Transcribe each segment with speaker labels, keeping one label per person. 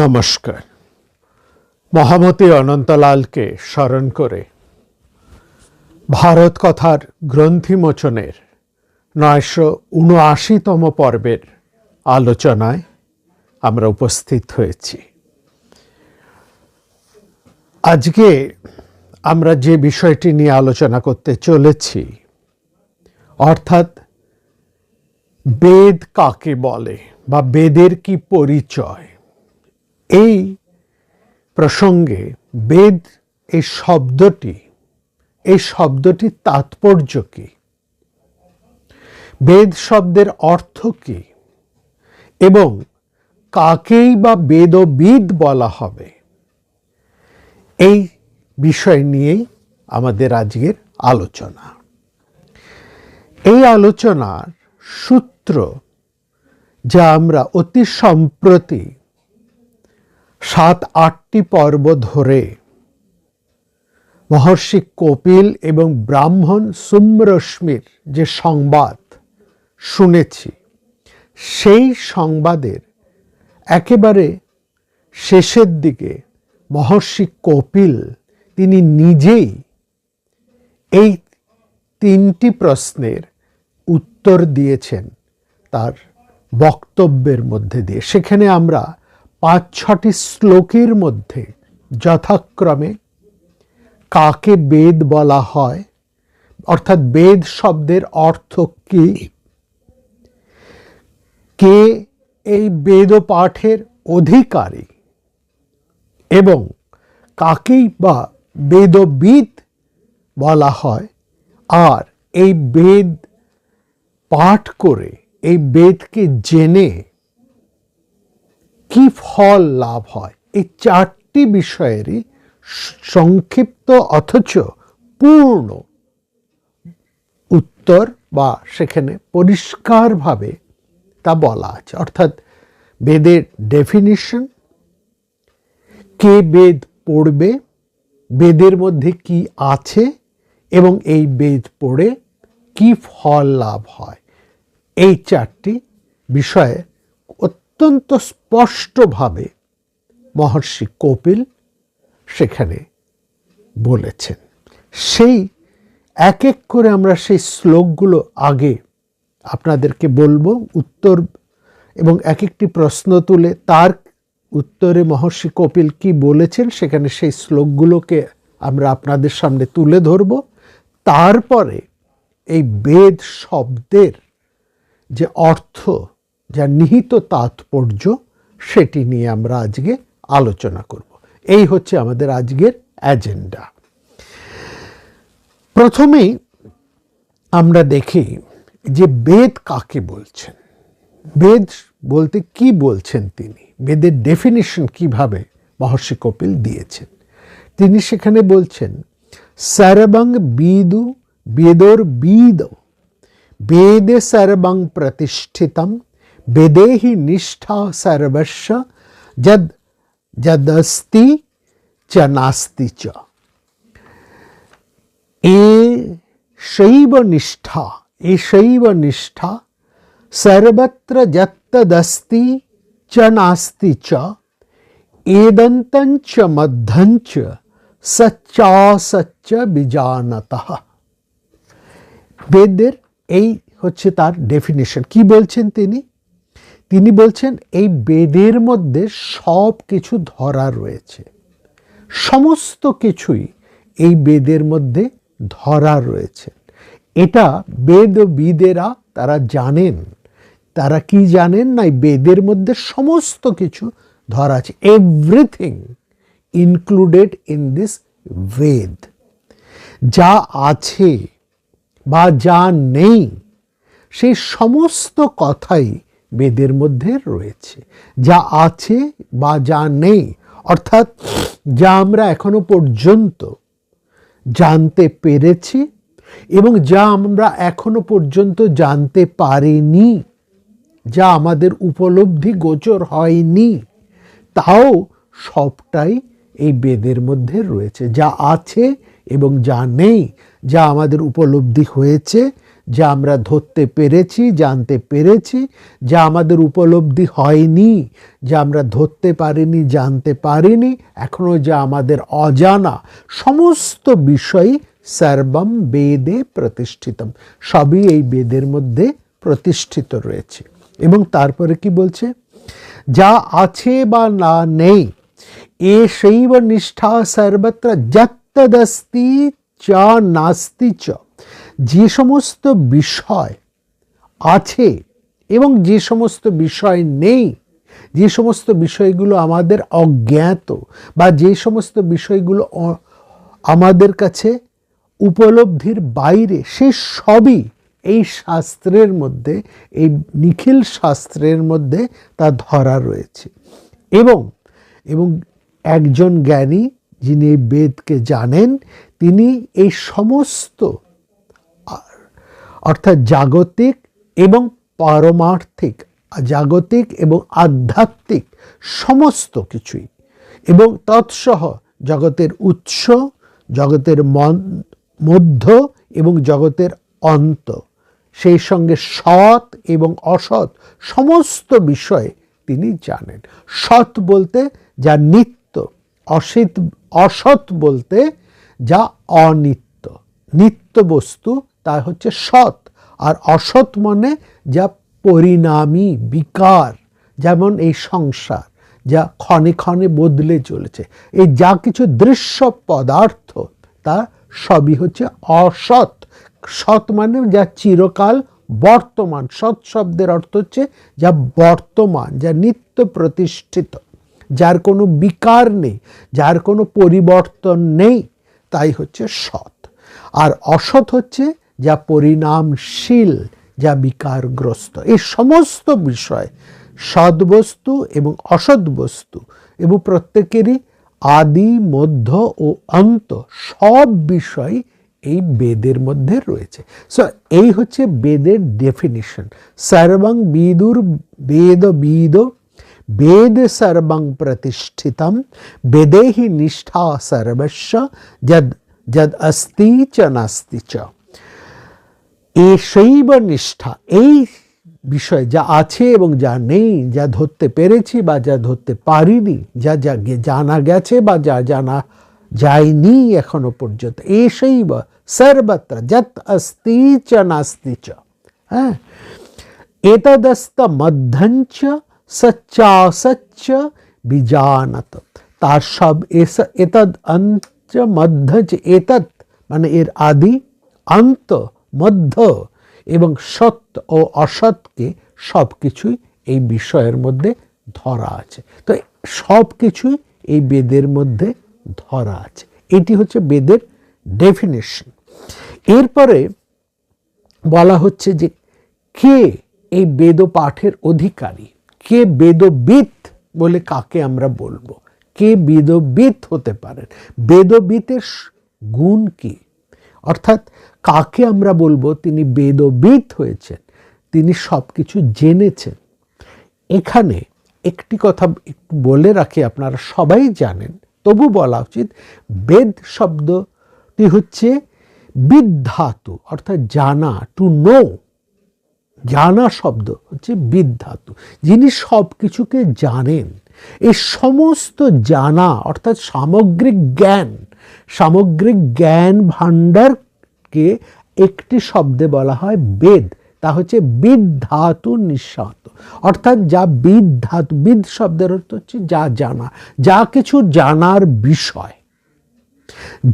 Speaker 1: নমস্কার। মহামতি অনন্তলালকে স্মরণ করে ভারত কথার গ্রন্থিমোচনের ৯৭৯তম পর্বের আলোচনায় আমরা উপস্থিত হয়েছি। আজকে আমরা যে বিষয়টি নিয়ে আলোচনা করতে চলেছি, অর্থাৎ বেদ কাকে বলে বা বেদের কি পরিচয়, এই প্রসঙ্গে বেদ এই শব্দটি তাৎপর্য কি, বেদ শব্দের অর্থ কি এবং কাকেই বা বেদবিদ বলা হবে, এই বিষয় নিয়েই আমাদের আজকের আলোচনা। এই আলোচনার সূত্র যা আমরা অতি সম্প্রতি ৭-৮টি পর্ব ধরে মহর্ষি কপিল এবং ব্রাহ্মণ সুম্রশ্মির যে সংবাদ শুনেছি, সেই সংবাদের একেবারে শেষের দিকে মহর্ষি কপিল তিনি নিজেই এই 3টি প্রশ্নের উত্তর দিয়েছেন তার বক্তব্যের মধ্যে দিয়ে। সেখানে আমরা ৫-৬টি শ্লোকের মধ্যে যথাক্রমে কাকে বেদ বলা হয়, অর্থাৎ বেদ শব্দের অর্থ কি, কে এই বেদ পাঠের অধিকারী এবং কাকেই বা বেদবিদ বলা হয়, আর এই বেদ পাঠ করে এই বেদকে জেনে কি ফল লাভ হয়, এই 4টি বিষয়েরই সংক্ষিপ্ত অথচ পূর্ণ উত্তর বা সেখানে পরিষ্কারভাবে তা বলা আছে। অর্থাৎ বেদের ডেফিনিশন, কে বেদ পড়বে, বেদের মধ্যে কি আছে এবং এই বেদ পড়ে কি ফল লাভ হয়, এই 4টি বিষয়ে অত্যন্ত স্পষ্টভাবে মহর্ষি কপিল সেখানে বলেছেন। সেই এক এক করে আমরা সেই শ্লোকগুলো আগে আপনাদেরকে বলবো উত্তর, এবং এক একটি প্রশ্ন তুলে তার উত্তরে মহর্ষি কপিল কি বলেছেন সেখানে সেই শ্লোকগুলোকে আমরা আপনাদের সামনে তুলে ধরব। তারপরে এই বেদ শব্দের যে অর্থ, যা নিহিত তাৎপর্য, সেটি নিয়ে আমরা আজকে আলোচনা করব। এই হচ্ছে আমাদের আজকের এজেন্ডা। প্রথমেই আমরা দেখি যে বেদ কাকে বলছেন, বেদ বলতে কি বলছেন তিনি, বেদের ডেফিনিশন কিভাবে মহর্ষি কপিল দিয়েছেন। তিনি সেখানে বলছেন, সর্বং বিদু বেদোর বিদ বেদে সর্বং প্রতিষ্ঠিতম বেদেহি নিষ্ঠা সর্বস্ব যদ যদস্তি চ নাস্তি চ। এষৈব নিষ্ঠা সর্বত্র যত্তদস্তি চ নাস্তি চ এদন্तं চ মধ্যং চ সচ্চাসচ্চ বিজানতঃ। বেদের এই হচ্ছে তার ডেফিনিশন। কি বলছেন তিনি? তিনি বলছেন এই বেদের মধ্যে সব কিছু ধরা রয়েছে, সমস্ত কিছুই এই বেদের মধ্যে ধরা রয়েছে। এটা বেদবিদেরা তারা জানেন। তারা কি জানেন না, বেদের মধ্যে সমস্ত কিছু ধরা আছে, এভরিথিং ইনক্লুডেড ইন দিস বেদ। যা আছে বা যা নেই সেই সমস্ত কথাই বেদের মধ্যে রয়েছে। যা আছে বা যা নেই, অর্থাৎ যা আমরা এখনো পর্যন্ত জানতে পেরেছি এবং যা আমরা এখনো পর্যন্ত জানতে পারিনি, যা আমাদের উপলব্ধি গোচর হয়নি, তাও সবটাই এই বেদের মধ্যে রয়েছে। যা আছে এবং যা নেই, যা আমাদের উপলব্ধি হয়েছে, যা আমরা ধরতে পেরেছি, জানতে পেরেছি, যা আমাদের উপলব্ধি হয়নি, যা আমরা ধরতে পারিনি, জানতে পারিনি, এখনো যা আমাদের অজানা, সমস্ত বিষয়ই সর্বম বেদে প্রতিষ্ঠিতম, সবই এই বেদের মধ্যে প্রতিষ্ঠিত রয়েছে। এবং তারপরে কি বলছে, যা আছে বা না নেই, এ শৈব নিষ্ঠা সর্বত্র যত্তদস্তি চ নাস্তি চ, যে সমস্ত বিষয় আছে এবং যে সমস্ত বিষয় নেই, যে সমস্ত বিষয়গুলো আমাদের অজ্ঞাত বা যে সমস্ত বিষয়গুলো আমাদের কাছে উপলব্ধির বাইরে, সে সবই এই শাস্ত্রের মধ্যে, এই নিখিল শাস্ত্রের মধ্যে তা ধরা রয়েছে। এবং এবং একজন জ্ঞানী যিনি এই বেদকে জানেন, তিনি এই সমস্ত অর্থাৎ জাগতিক এবং পারমার্থিক, জাগতিক এবং আধ্যাত্মিক সমস্ত কিছুই, এবং তৎসহ জগতের উৎস, জগতের মধ্য এবং জগতের অন্ত, সেই সঙ্গে সৎ এবং অসৎ সমস্ত বিষয়ে তিনি জানেন। সৎ বলতে যা নিত্য, অসৎ বলতে যা অনিত্য। নিত্য বস্তু তা হচ্ছে সৎ, আর অসৎ মানে যা পরিণামী, বিকার, যেমন এই সংসার যা ক্ষণে ক্ষণে বদলে চলেছে, এই যা কিছু দৃশ্য পদার্থ তা সবই হচ্ছে অসৎ। সৎ মানে যা চিরকাল বর্তমান, সৎ শব্দের অর্থ হচ্ছে যা বর্তমান, যা নিত্য প্রতিষ্ঠিত, যার কোনো বিকার নেই, যার কোনো পরিবর্তন নেই, তাই হচ্ছে সৎ। আর অসৎ হচ্ছে যা পরিণামশীল, যা বিকারগ্রস্ত। এই সমস্ত বিষয়, সৎ বস্তু এবং অসৎ বস্তু এবং প্রত্যেকেরই আদি, মধ্য ও অন্ত সব বিষয় এই বেদের মধ্যে রয়েছে। সো এই হচ্ছে বেদের ডেফিনিশন। সর্বং বিদুর বেদ বিদ, বেদ সর্বং প্রতিষ্ঠিতম, বেদেহি নিষ্ঠা সর্বস্ব যদ যদ অস্তি চ নাস্তি চ। এই শৈব নিষ্ঠা, এই বিষয় যা আছে এবং যা নেই, যা ধরতে পেরেছি বা যা ধরতে পারিনি, যা যা জানা গেছে বা যা জানা যায়নি এখনো পর্যন্ত, এই শৈব সর্বত্র যত অস্তি চ নাস্তি চ। হ্যাঁ, এতদস্ত মধ্যঞ্চ সচ্চাসচ্চ বিজানত, তার সব এতদ অঞ্চ মধ্যঞ্চ, এতদ মানে এর আদি, অন্ত, মধ্য এবং সত্য ও অসৎকে সব কিছুই এই বিষয়ের মধ্যে ধরা আছে। তো সব কিছুই এই বেদের মধ্যে ধরা আছে। এটি হচ্ছে বেদের ডেফিনেশন। এরপরে বলা হচ্ছে যে কে এই বেদ পাঠের অধিকারী, কে বেদবিদ বলে কাকে আমরা বলবো, কে বেদবিদ হতে পারেন, বেদবিদের গুণ কি, অর্থাৎ কাকে আমরা বলবো তিনি বেদবিদ হয়েছেন, তিনি সব কিছু জেনেছেন। এখানে একটি কথা একটু বলে রাখি, আপনারা সবাই জানেন, তবু বলা উচিত, বেদ শব্দটি হচ্ছে বিদ্ধাতু, অর্থাৎ জানা, টু নো। জানা শব্দ হচ্ছে বিদ্ধাতু, যিনি সব কিছুকে জানেন। এই সমস্ত জানা অর্থাৎ সামগ্রিক জ্ঞান, সামগ্রিক জ্ঞান ভাণ্ডারকে একটি শব্দে বলা হয় বেদ, তা হচ্ছে বিদ্ধাতু নিঃস্বাত, অর্থাৎ যা বিদ্ধাতু, বিদ শব্দের অর্থ হচ্ছে যা জানা, যা কিছু জানার বিষয়,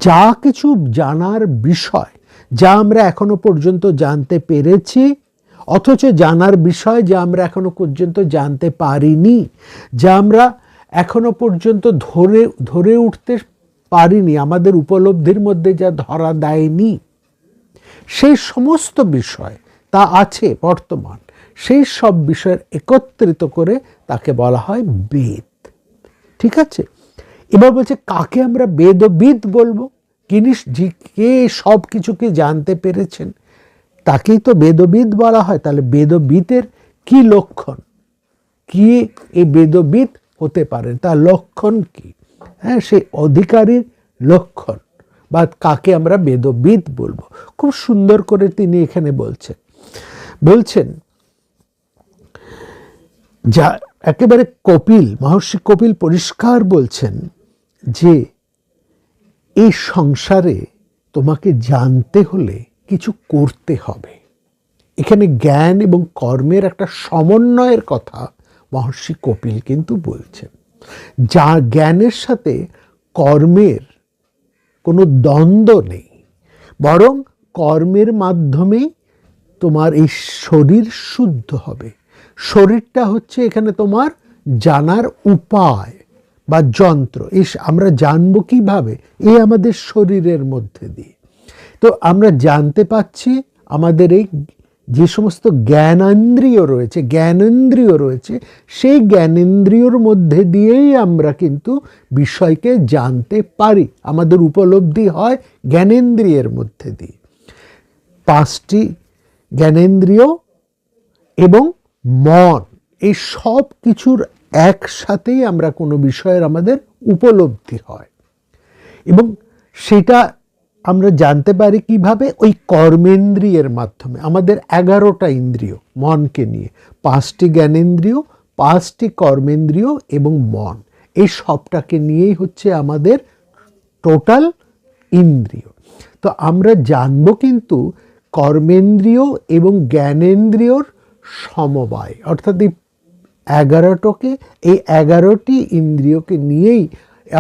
Speaker 1: যা কিছু জানার বিষয়, যা আমরা এখনো পর্যন্ত জানতে পেরেছি, অথচ জানার বিষয় যা আমরা এখনো পর্যন্ত জানতে পারিনি, যা আমরা এখনো পর্যন্ত ধরে উঠতে পারিনি, আমাদের উপলব্ধির মধ্যে যা ধরা দেয়নি, সেই সমস্ত বিষয় তা আছে বর্তমান, সেই সব বিষয়ের একত্রিত করে তাকে বলা হয় বেদ। ঠিক আছে, এবার বলছে কাকে আমরা বেদবিদ বলবো, কে সব কিছুকে জানতে পেরেছেন, তাকেই তো বেদবিদ বলা হয়। তাহলে বেদবিদের কি লক্ষণ, কি এই বেদবিদ হতে পারেন, তার লক্ষণ কি? হ্যাঁ, সেই অধিকারীর লক্ষণ বা কাকে আমরা বেদবিদ বলবো। খুব সুন্দর করে তিনি এখানে বলছেন যা একেবারে কপিল, মহর্ষি কপিল পরিষ্কার বলছেন যে এই সংসারে তোমাকে জানতে হলে কিছু করতে হবে। এখানে জ্ঞান এবং কর্মের একটা সমন্বয়ের কথা মহর্ষি কপিল কিন্তু বলছেন। যা জ্ঞানের সাথে কর্মের কোনো দ্বন্দ্ব নেই, বরং কর্মের মাধ্যমেই তোমার এই শরীর শুদ্ধ হবে। শরীরটা হচ্ছে এখানে তোমার জানার উপায় বা যন্ত্র। আমরা জানবো কিভাবে? এই আমাদের শরীরের মধ্যে দিয়ে। তো আমরা জানতে পাচ্ছি আমাদের এই যে সমস্ত জ্ঞানেন্দ্রিয় রয়েছে সেই জ্ঞানেন্দ্রিয়র মধ্যে দিয়েই আমরা কিন্তু বিষয়কে জানতে পারি। আমাদের উপলব্ধি হয় জ্ঞানেন্দ্রিয়ের মধ্যে দিয়ে। 5টি জ্ঞানেন্দ্রিয় এবং মন, এই সব কিছুর একসাথেই আমরা কোনো বিষয়ের আমাদের উপলব্ধি হয়, এবং সেটা আমরা জানতে পারি কিভাবে? ওই কর্মেন্দ্রিয়ের মাধ্যমে। আমাদের 11টা ইন্দ্রিয় মনকে নিয়ে, 5টি জ্ঞানেন্দ্রিয়, 5টি কর্মেন্দ্রিয় এবং মন, এই সবটাকে নিয়েই হচ্ছে আমাদের টোটাল ইন্দ্রিয়। তো আমরা জানবো কিন্তু কর্মেন্দ্রিয় এবং জ্ঞানেন্দ্রিয়র সমবায়, অর্থাৎ এই 11টি ইন্দ্রিয়কে নিয়েই,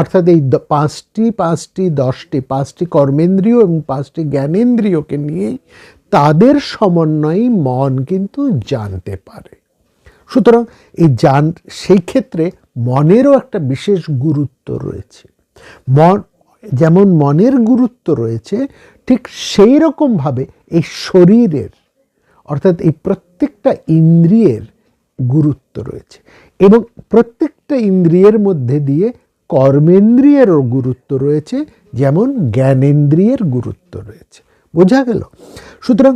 Speaker 1: অর্থাৎ এই 5টি কর্মেন্দ্রিয় এবং 5টি জ্ঞানেন্দ্রিয়কে নিয়েই তাদের সমন্বয়ে মন কিন্তু জানতে পারে। সুতরাং সেই ক্ষেত্রে মনেরও একটা বিশেষ গুরুত্ব রয়েছে। যেমন মনের গুরুত্ব রয়েছে, ঠিক সেই রকমভাবে এই শরীরের, অর্থাৎ এই প্রত্যেকটা ইন্দ্রিয়ের গুরুত্ব রয়েছে, এবং প্রত্যেকটা ইন্দ্রিয়ের মধ্যে দিয়ে কর্মেন্দ্রিয়েরও গুরুত্ব রয়েছে, যেমন জ্ঞানেন্দ্রিয়ের গুরুত্ব রয়েছে। বোঝা গেল? সুতরাং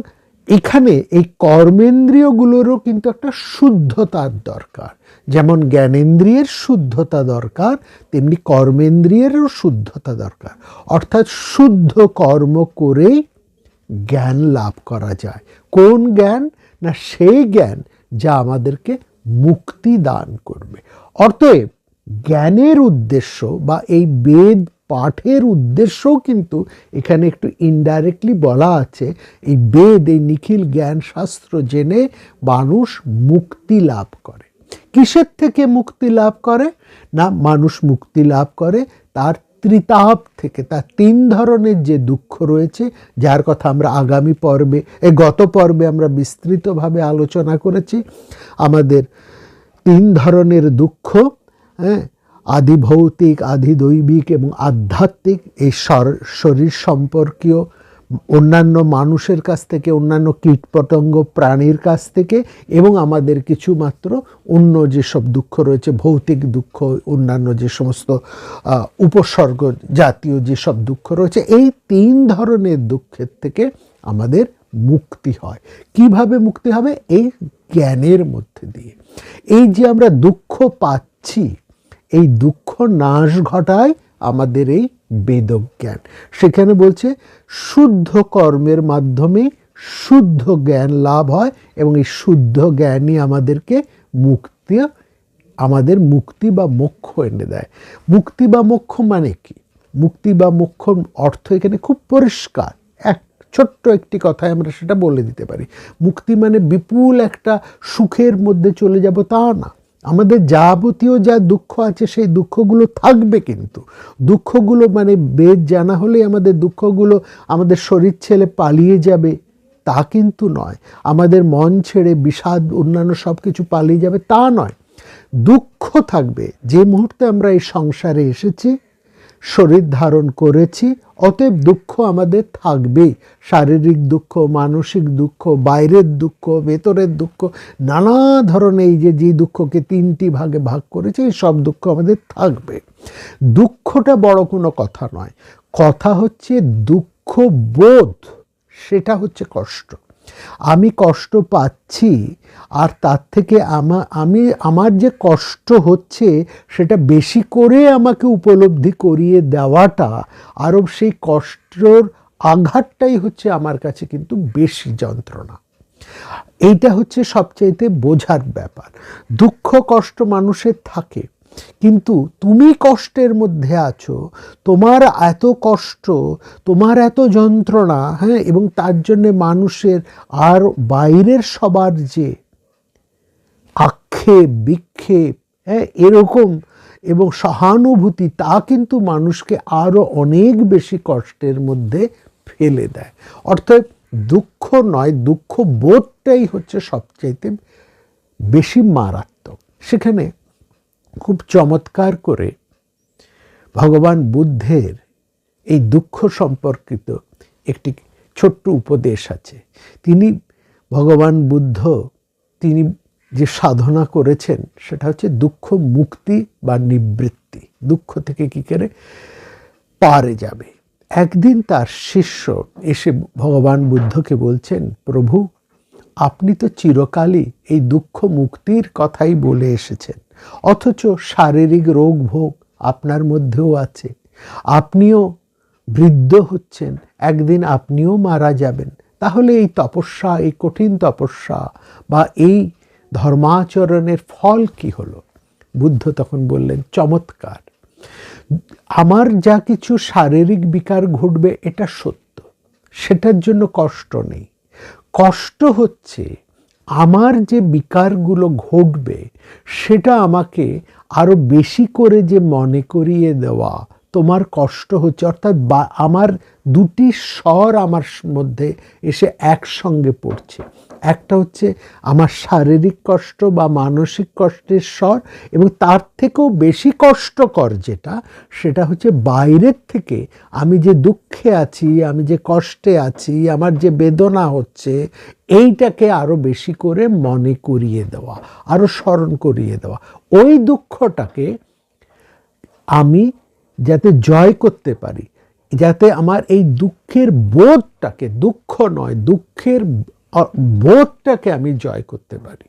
Speaker 1: এখানে এই কর্মেন্দ্রিয়গুলোরও কিন্তু একটা শুদ্ধতার দরকার। যেমন জ্ঞানেন্দ্রিয়ের শুদ্ধতা দরকার, তেমনি কর্মেন্দ্রিয়েরও শুদ্ধতা দরকার। অর্থাৎ শুদ্ধ কর্ম করেই জ্ঞান লাভ করা যায়। কোন জ্ঞান? না সেই জ্ঞান যা আমাদেরকে মুক্তি দান করবে। অতএব জ্ঞানের উদ্দেশ্য বা এই বেদ পাঠের উদ্দেশ্যও কিন্তু এখানে একটু ইনডাইরেক্টলি বলা আছে। এই বেদ, এই নিখিল জ্ঞান শাস্ত্র জেনে মানুষ মুক্তি লাভ করে। কিসের থেকে মুক্তি লাভ করে? না, মানুষ মুক্তি লাভ করে তার ত্রিতাপ থেকে। তার 3 ধরনের যে দুঃখ রয়েছে, যার কথা আমরা আগামী পর্বে, গত পর্বে আমরা বিস্তৃতভাবে আলোচনা করেছি। আমাদের 3 ধরনের দুঃখ, আদি ভৌতিক, আদি দৈবিক এবং আধ্যাত্মিক। এই শরীর সম্পর্কীয় অন্যান্য মানুষের কাছ থেকে, অন্যান্য কীটপতঙ্গ প্রাণীর কাছ থেকে, এবং আমাদের কিছু মাত্র অন্য যেসব দুঃখ রয়েছে, ভৌতিক দুঃখ, অন্যান্য যে সমস্ত উপসর্গ জাতীয় যেসব দুঃখ রয়েছে, এই 3 ধরনের দুঃখের থেকে আমাদের মুক্তি হয়। কিভাবে মুক্তি হবে? এই জ্ঞানের মধ্যে দিয়ে। এই যে আমরা দুঃখ পাচ্ছি, এই দুঃখ নাশ ঘটায় আমাদের এই বেদজ্ঞান। সেখানে বলছে শুদ্ধ কর্মের মাধ্যমে শুদ্ধ জ্ঞান লাভ হয়, এবং এই শুদ্ধ জ্ঞানই আমাদেরকে আমাদের মুক্তি বা মোক্ষ এনে দেয়। মুক্তি বা মোক্ষ মানে কি? মুক্তি বা মোক্ষ অর্থ এখানে খুব পরিষ্কার। ছোট্ট একটি কথায় আমরা সেটা বলে দিতে পারি। মুক্তি মানে বিপুল একটা সুখের মধ্যে চলে যাব তা না। আমাদের যাবতীয় যা দুঃখ আছে সেই দুঃখগুলো থাকবে, কিন্তু দুঃখগুলো মানে বেদ জানা হলেই আমাদের দুঃখগুলো আমাদের শরীর ছেড়ে পালিয়ে যাবে তা কিন্তু নয়। আমাদের মন ছেড়ে বিষাদ, অন্যান্য সব কিছু পালিয়ে যাবে তা নয়। দুঃখ থাকবে। যে মুহূর্তে আমরা এই সংসারে এসেছি, শরীর ধারণ করেছি, অতএব দুঃখ আমাদের থাকবেই। শারীরিক দুঃখ, মানসিক দুঃখ, বাইরের দুঃখ, ভেতরের দুঃখ, নানা ধরনের এই যে দুঃখকে 3টি ভাগে ভাগ করেছে, এই সব দুঃখ আমাদের থাকবে। দুঃখটা বড় কোনো কথা নয়, কথা হচ্ছে দুঃখ বোধ, সেটা হচ্ছে কষ্ট। আমি কষ্ট পাচ্ছি, আর তার থেকে আমার যে কষ্ট হচ্ছে সেটা বেশি করে আমাকে উপলব্ধি করিয়ে দেওয়াটা, আরও সেই কষ্টর আঘাতটাই হচ্ছে আমার কাছে কিন্তু বেশি যন্ত্রণা। এইটা হচ্ছে সবচাইতে বোঝার ব্যাপার। দুঃখ কষ্ট মানুষের থাকে, কিন্তু তুমি কষ্টের মধ্যে আছো, তোমার এত কষ্ট, তোমার এত যন্ত্রণা, হ্যাঁ, এবং তার জন্যে মানুষের আর বাইরের সবার যে আক্ষেপ বিক্ষেপ, হ্যাঁ, এরকম এবং সহানুভূতি, তা কিন্তু মানুষকে আরও অনেক বেশি কষ্টের মধ্যে ফেলে দেয়। অর্থাৎ দুঃখ নয়, দুঃখ বোধটাই হচ্ছে সবচাইতে বেশি মারাত্মক। সেখানে খুব চমৎকার করে ভগবান বুদ্ধের এই দুঃখ সম্পর্কিত একটি ছোট্ট উপদেশ আছে। ভগবান বুদ্ধ তিনি যে সাধনা করেছেন সেটা হচ্ছে দুঃখ মুক্তি বা নিবৃত্তি। দুঃখ থেকে কী করে পারে যাবে। একদিন তার শিষ্য এসে ভগবান বুদ্ধকে বলছেন, প্রভু, আপনি তো চিরকালই এই দুঃখ মুক্তির কথাই বলে এসেছেন, অথচ শারীরিক রোগ ভোগ আপনার মধ্যেও আছে, আপনিও বৃদ্ধ হচ্ছেন, একদিন আপনিও মারা যাবেন, তাহলে এই তপস্যা, এই কঠিন তপস্যা বা এই ধর্মাচরণের ফল কি হলো? বুদ্ধ তখন বললেন, চমৎকার, আমার যা কিছু শারীরিক বিকার ঘটবে এটা সত্য, সেটার জন্য কষ্ট নেই। কষ্ট হচ্ছে আমার যে বিকারগুলো ঘটবে সেটা আমাকে আরো বেশি করে যে মনে করিয়ে দেওয়া, তোমার কষ্ট হচ্ছে, অর্থাৎ আমার দুটি স্বর আমার মধ্যে এসে একসঙ্গে পড়ছে। একটা হচ্ছে আমার শারীরিক কষ্ট বা মানসিক কষ্টের স্বর, এবং তার থেকেও বেশি কষ্টকর যেটা, সেটা হচ্ছে বাইরের থেকে আমি যে দুঃখে আছি, আমি যে কষ্টে আছি, আমার যে বেদনা হচ্ছে, এইটাকে আরো বেশি করে মনে করিয়ে দেওয়া, আরো স্মরণ করিয়ে দেওয়া। ওই দুঃখটাকে আমি যাতে জয় করতে পারি, যাতে আমার এই দুঃখের বোধটাকে, দুঃখ নয়, দুঃখের বোধটাকে আমি জয় করতে পারি।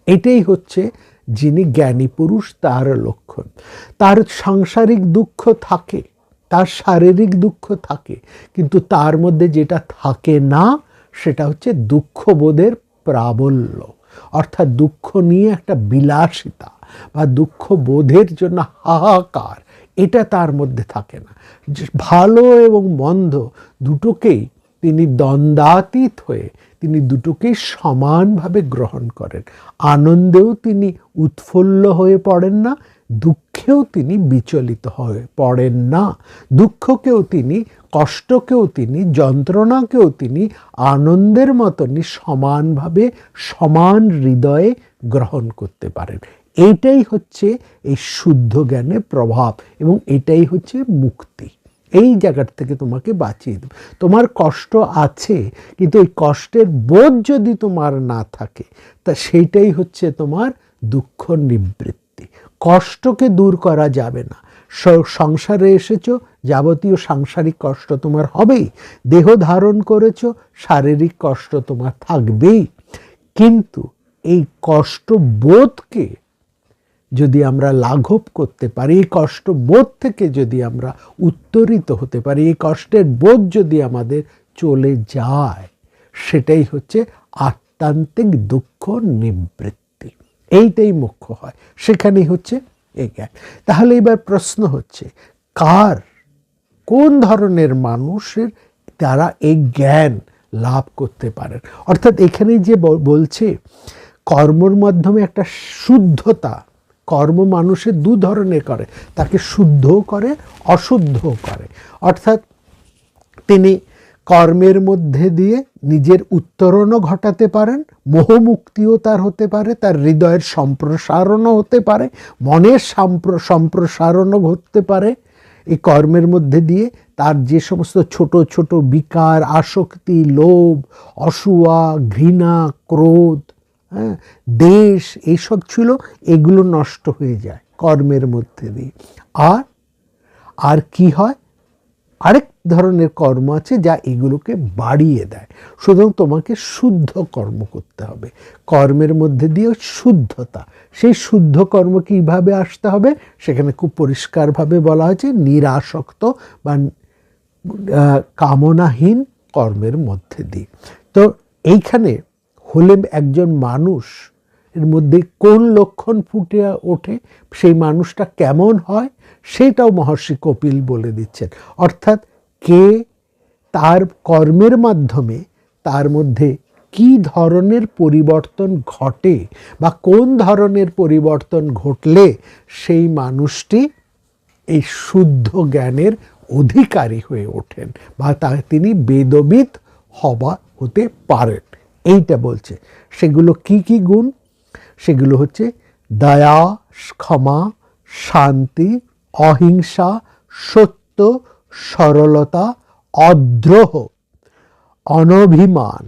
Speaker 1: এটাই হচ্ছে যিনি জ্ঞানী পুরুষ তার লক্ষণ। তার সাংসারিক দুঃখ থাকে, তার শারীরিক দুঃখ থাকে, কিন্তু তার মধ্যে যেটা থাকে না সেটা হচ্ছে দুঃখবোধের প্রাবল্য, অর্থাৎ দুঃখ নিয়ে একটা বিলাসিতা বা দুঃখ বোধের জন্য হাহাকার, এটা তার মধ্যে থাকে না। ভালো এবং মন্দ দুটোকেই তিনি দ্বন্দ্বাতীত হয়ে তিনি দুটোকেই সমানভাবে গ্রহণ করেন। আনন্দেও তিনি উৎফুল্ল হয়ে পড়েন না, দুঃখেও তিনি বিচলিত হয়ে পড়েন না। দুঃখকেও তিনি, কষ্টকেও তিনি, যন্ত্রণাকেও তিনি আনন্দের মতনই সমানভাবে, সমান হৃদয়ে গ্রহণ করতে পারেন। এইটাই হচ্ছে এই শুদ্ধ জ্ঞানের প্রভাব, এবং এটাই হচ্ছে মুক্তি। এই জায়গার থেকে তোমাকে বাঁচিয়ে দেবে। তোমার কষ্ট আছে, কিন্তু ওই কষ্টের বোধ যদি তোমার না থাকে, তা সেইটাই হচ্ছে তোমার দুঃখ নিবৃত্তি। কষ্টকে দূর করা যাবে না। সংসারে এসেছো, যাবতীয় সাংসারিক কষ্ট তোমার হবেই। দেহ ধারণ করেছো, শারীরিক কষ্ট তোমার থাকবেই। কিন্তু এই কষ্ট বোধকে যদি আমরা লাঘব করতে পারি, এই কষ্ট বোধ থেকে যদি আমরা উত্তরিত হতে পারি, এই কষ্টের বোধ যদি আমাদের চলে যায়, সেটাই হচ্ছে আত্মান্তিক দুঃখ নিবৃত্তি। এইটাই মুখ্য হয়, সেখানেই হচ্ছে এই জ্ঞান। তাহলে এবার প্রশ্ন হচ্ছে, কোন ধরনের মানুষের তারা এই জ্ঞান লাভ করতে পারেন? অর্থাৎ এখানে যে বলছে কর্মর মাধ্যমে একটা শুদ্ধতা, কর্ম মানুষের দু ধরনের করে, তাকে শুদ্ধও করে, অশুদ্ধও করে। অর্থাৎ তিনি কর্মের মধ্যে দিয়ে নিজের উত্তরণও ঘটাতে পারেন, মোহমুক্তিও তার হতে পারে, তার হৃদয়ের সম্প্রসারণও হতে পারে, মনের সম্প্রসারণও ঘটতে পারে। এই কর্মের মধ্যে দিয়ে তার যে সমস্ত ছোট ছোট বিকার, আসক্তি, লোভ, অসূয়া, ঘৃণা, ক্রোধ, হ্যাঁ, দেশ, এইসব ছিল, এগুলো নষ্ট হয়ে যায় কর্মের মধ্যে দিয়ে। আর কি হয়? আরেক ধরনের কর্ম আছে যা এগুলোকে বাড়িয়ে দেয়। সুতরাং তোমাকে শুদ্ধ কর্ম করতে হবে, কর্মের মধ্যে দিয়ে শুদ্ধতা। সেই শুদ্ধ কর্ম কীভাবে আসতে হবে সেখানে খুব পরিষ্কারভাবে বলা হয়েছে, নিরাসক্ত বা কামনাহীন কর্মের মধ্যে দিয়ে। তো এইখানে হলে একজন মানুষ এর মধ্যে কোন লক্ষণ ফুটে ওঠে, সেই মানুষটা কেমন হয় সেটাও মহর্ষি কপিল বলে দিচ্ছেন। অর্থাৎ কে তার কর্মের মাধ্যমে তার মধ্যে কি ধরনের পরিবর্তন ঘটে বা কোন ধরনের পরিবর্তন ঘটলে সেই মানুষটি এই শুদ্ধ জ্ঞানের অধিকারী হয়ে ওঠেন বা তিনি বেদবিদ হতে পারেন, এইটা বলছে। সেগুলো কি কি গুণ? সেগুলো হচ্ছে দয়া, ক্ষমা, শান্তি, অহিংসা, সত্য, সরলতা, অদ্রোহ, অনভিমান,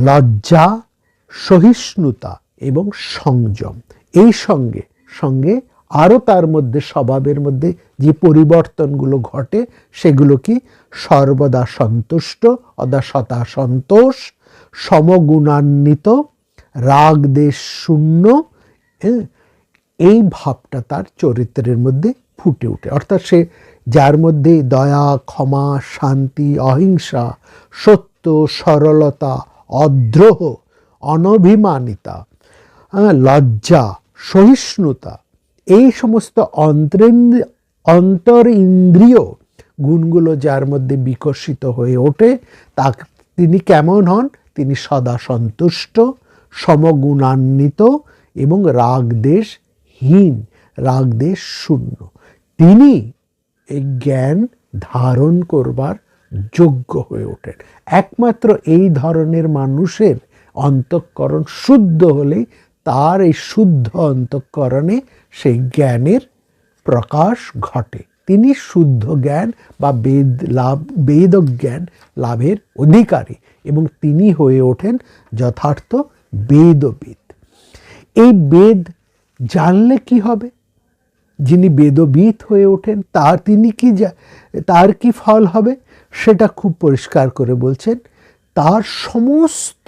Speaker 1: লজ্জা, সহিষ্ণুতা এবং সংযম। এই সঙ্গে সঙ্গে আরও তার মধ্যে স্বভাবের মধ্যে যে পরিবর্তনগুলো ঘটে সেগুলো কি? সর্বদা সন্তুষ্ট, অদাসতা সন্তোষ, সমগুণান্বিত, রাগ দেশ শূন্য, এই ভাবটা তার চরিত্রের মধ্যে ফুটে ওঠে। অর্থাৎ সে যার মধ্যে দয়া, ক্ষমা, শান্তি, অহিংসা, সত্য, সরলতা, অদ্রোহ, অনভিমানিতা, লজ্জা, সহিষ্ণুতা, এই সমস্ত অন্তর ইন্দ্রিয় গুণগুলো যার মধ্যে বিকশিত হয়ে ওঠে তা তিনি কেমন হন? তিনি সদা সন্তুষ্ট, সমগুণান্বিত এবং রাগদেশহীন, রাগদেশ শূন্য। তিনি এই জ্ঞান ধারণ করবার যোগ্য হয়ে ওঠেন। একমাত্র এই ধরনের মানুষের অন্তঃকরণ শুদ্ধ হলেই তার এই শুদ্ধ অন্তঃকরণে সেই জ্ঞানের প্রকাশ ঘটে। তিনি শুদ্ধ জ্ঞান বা বেদ জ্ঞান লাভের অধিকারী এবং তিনি হয়ে ওঠেন যথার্থ বেদবিদ। এই বেদ জানলে কি হবে? যিনি বেদবিদ হয়ে ওঠেন তার কি ফল হবে সেটা খুব পরিষ্কার করে বলছেন। তার সমস্ত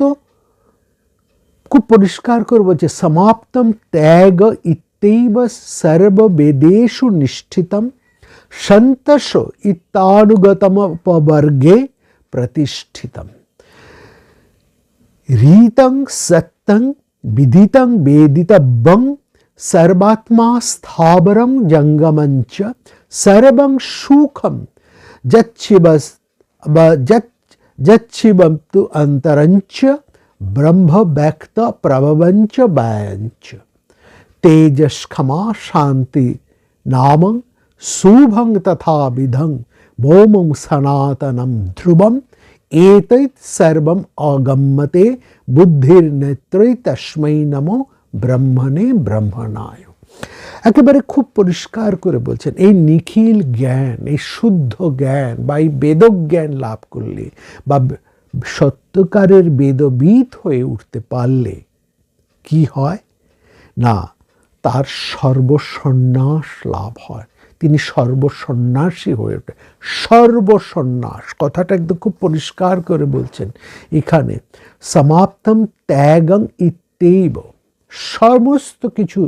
Speaker 1: খুব পরিষ্কার করে বলছে, সমাপ্তম ত্যাগ ইত্যৈব সর্ববেদেষু নিষ্ঠিতম সন্তোষ ইত্যানুগতম উপবর্গে প্রতিষ্ঠিতম রীতং সত্যং বিদিতং বেদিতব্যং সর্বাত্মা স্থাবরং জঙ্গমঞ্চ সর্বং সুখম যচ্ছিবম তু অন্তরঞ্চ ব্রহ্ম ব্যক্ত প্রভবঞ্চ ব্যঞ্চ তেজস ক্ষমা শান্তি নামং শুভং তথাবিধং ভৌমং সনাতনম ধ্রুবম এতৈত সর্বম অগম্যতে বুদ্ধির্নেত্রৈ তস্मै নমো ব্রহ্মণে ব্রহ্মণায়। একেবারে খুব পরিষ্কার করে বলছেন, এই নিখিল জ্ঞান, এই শুদ্ধ জ্ঞান বা এই বেদজ্ঞান লাভ করলে বা সত্যকারের বেদবিদ হয়ে উঠতে পারলে কি হয় না, তার সর্বসন্ন্যাস লাভ হয়। তিনি সর্বসন্ন্যাসী হয়ে ওঠে। সর্বসন্ন্যাস কথাটা একদম খুব পরিষ্কার করে বলছেন এখানে। সমাপ্তম ত্যাগং ইত্যৈব, সমস্ত কিছু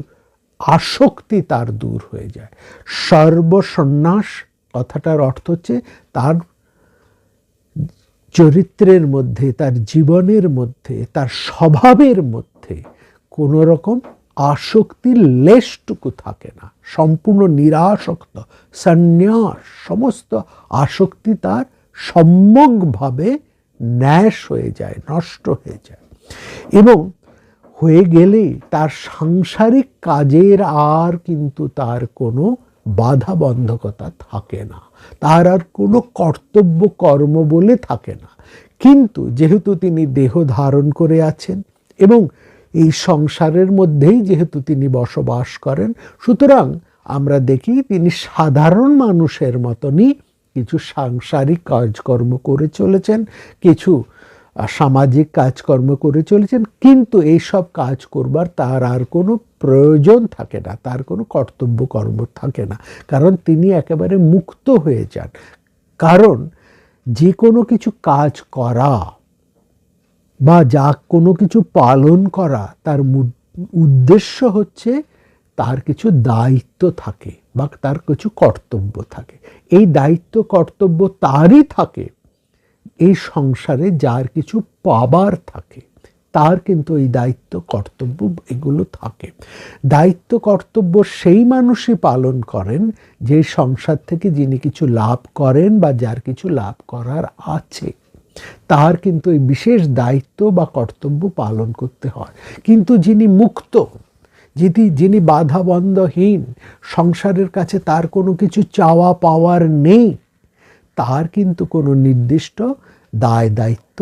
Speaker 1: আসক্তি তার দূর হয়ে যায়। সর্বসন্ন্যাস কথাটার অর্থ হচ্ছে তার চরিত্রের মধ্যে, তার জীবনের মধ্যে, তার স্বভাবের মধ্যে কোনো রকম আসক্তির লেশটুকু থাকে না, সম্পূর্ণ নিরাসক্ত সন্ন্যাস। সমস্ত আসক্তি তার সম্যকভাবে ন্যাশ হয়ে যায়, নষ্ট হয়ে যায় এবং হয়ে গেলেই তার সাংসারিক কাজের আর কিন্তু তার কোনো বাধা বন্ধকতা থাকে না, তার আর কোনো কর্তব্য কর্ম বলে থাকে না। কিন্তু যেহেতু তিনি দেহ ধারণ করে আছেন এবং এই সংসারের মধ্যেই যেহেতু তিনি বসবাস করেন, সুতরাং আমরা দেখি তিনি সাধারণ মানুষের মতনই কিছু সাংসারিক কাজকর্ম করে চলেছেন, কিছু সামাজিক কাজকর্ম করে চলেছেন, কিন্তু এইসব কাজ করবার তার আর কোনো প্রয়োজন থাকে না, তার কোনো কর্তব্য কর্ম থাকে না, কারণ তিনি একেবারে মুক্ত হয়ে যান। কারণ যে কোনো কিছু কাজ করা বা যা কোনো কিছু পালন করা, তার উদ্দেশ্য হচ্ছে তার কিছু দায়িত্ব থাকে বা তার কিছু কর্তব্য থাকে। এই দায়িত্ব কর্তব্য তারই থাকে এই সংসারে যার কিছু পাবার থাকে, তার কিন্তু এই দায়িত্ব কর্তব্য এগুলো থাকে। দায়িত্ব কর্তব্য সেই মানুষই পালন করেন যে সংসার থেকে যিনি কিছু লাভ করেন বা যার কিছু লাভ করার আছে, তার কিন্তু এই বিশেষ দায়িত্ব বা কর্তব্য পালন করতে হয়। কিন্তু যিনি মুক্ত, যিনি বাধাবন্ধহীন, সংসারের কাছে তার কোনো কিছু চাওয়া পাওয়ার নেই, তার কিন্তু কোনো নির্দিষ্ট দায় দায়িত্ব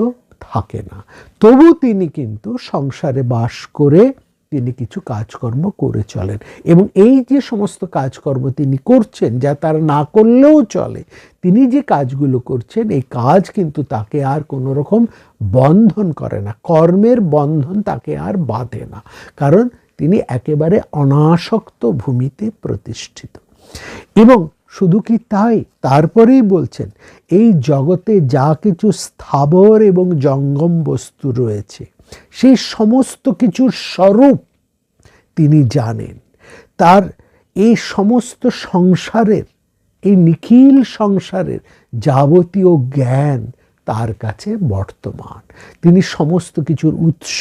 Speaker 1: থাকে না। তবু তিনি কিন্তু সংসারে বাস করে তিনি কিছু কাজকর্ম করে চলেন, এবং এই যে সমস্ত কাজকর্ম তিনি করছেন, যা তার না করলেও চলে, তিনি যে কাজগুলো করছেন, এই কাজ কিন্তু তাকে আর কোনো রকম বন্ধন করে না, কর্মের বন্ধন তাকে আর বাঁধে না, কারণ তিনি একেবারে অনাসক্ত ভূমিতে প্রতিষ্ঠিত। এবং শুধু কি তাই, তারপরেই বলছেন এই জগতে যা কিছু স্থাবর এবং জঙ্গম বস্তু রয়েছে, সেই সমস্ত কিছুর স্বরূপ তিনি জানেন। তার এই সমস্ত সংসারের, এই নিখিল সংসারের যাবতীয় জ্ঞান তার কাছে বর্তমান। তিনি সমস্ত কিছুর উৎস,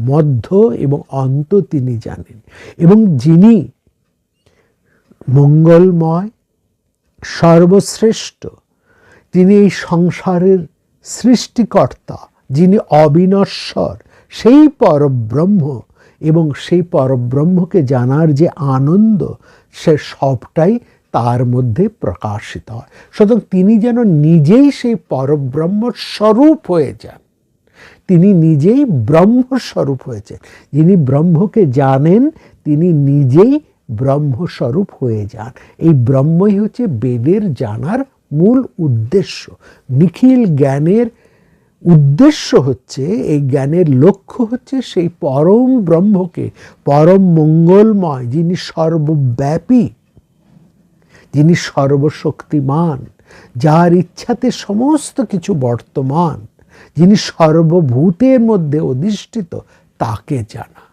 Speaker 1: মধ্য এবং অন্ত তিনি জানেন। এবং যিনি মঙ্গলময়, সর্বশ্রেষ্ঠ, তিনি এই সংসারের সৃষ্টিকর্তা, যিনি অবিনশ্বর, সেই পরব্রহ্ম, এবং সেই পরব্রহ্মকে জানার যে আনন্দ, সে সবটাই তার মধ্যে প্রকাশিত হয়। সুতরাং তিনি যেন নিজেই সেই পরব্রহ্ম স্বরূপ হয়ে যান, তিনি নিজেই ব্রহ্মস্বরূপ হয়েছেন। যিনি ব্রহ্মকে জানেন তিনি নিজেই ব্রহ্মস্বরূপ হয়ে যান। এই ব্রহ্মই হচ্ছে বেদের জানার মূল উদ্দেশ্য। নিখিল জ্ঞানের উদ্দেশ্য হচ্ছে, এই জ্ঞানের লক্ষ্য হচ্ছে সেই পরম ব্রহ্মকে, পরম মঙ্গলময়, যিনি সর্বব্যাপী, যিনি সর্বশক্তিমান, যার ইচ্ছাতে সমস্ত কিছু বর্তমান, যিনি সর্বভূতের মধ্যে অধিষ্ঠিত, তাকে জানা।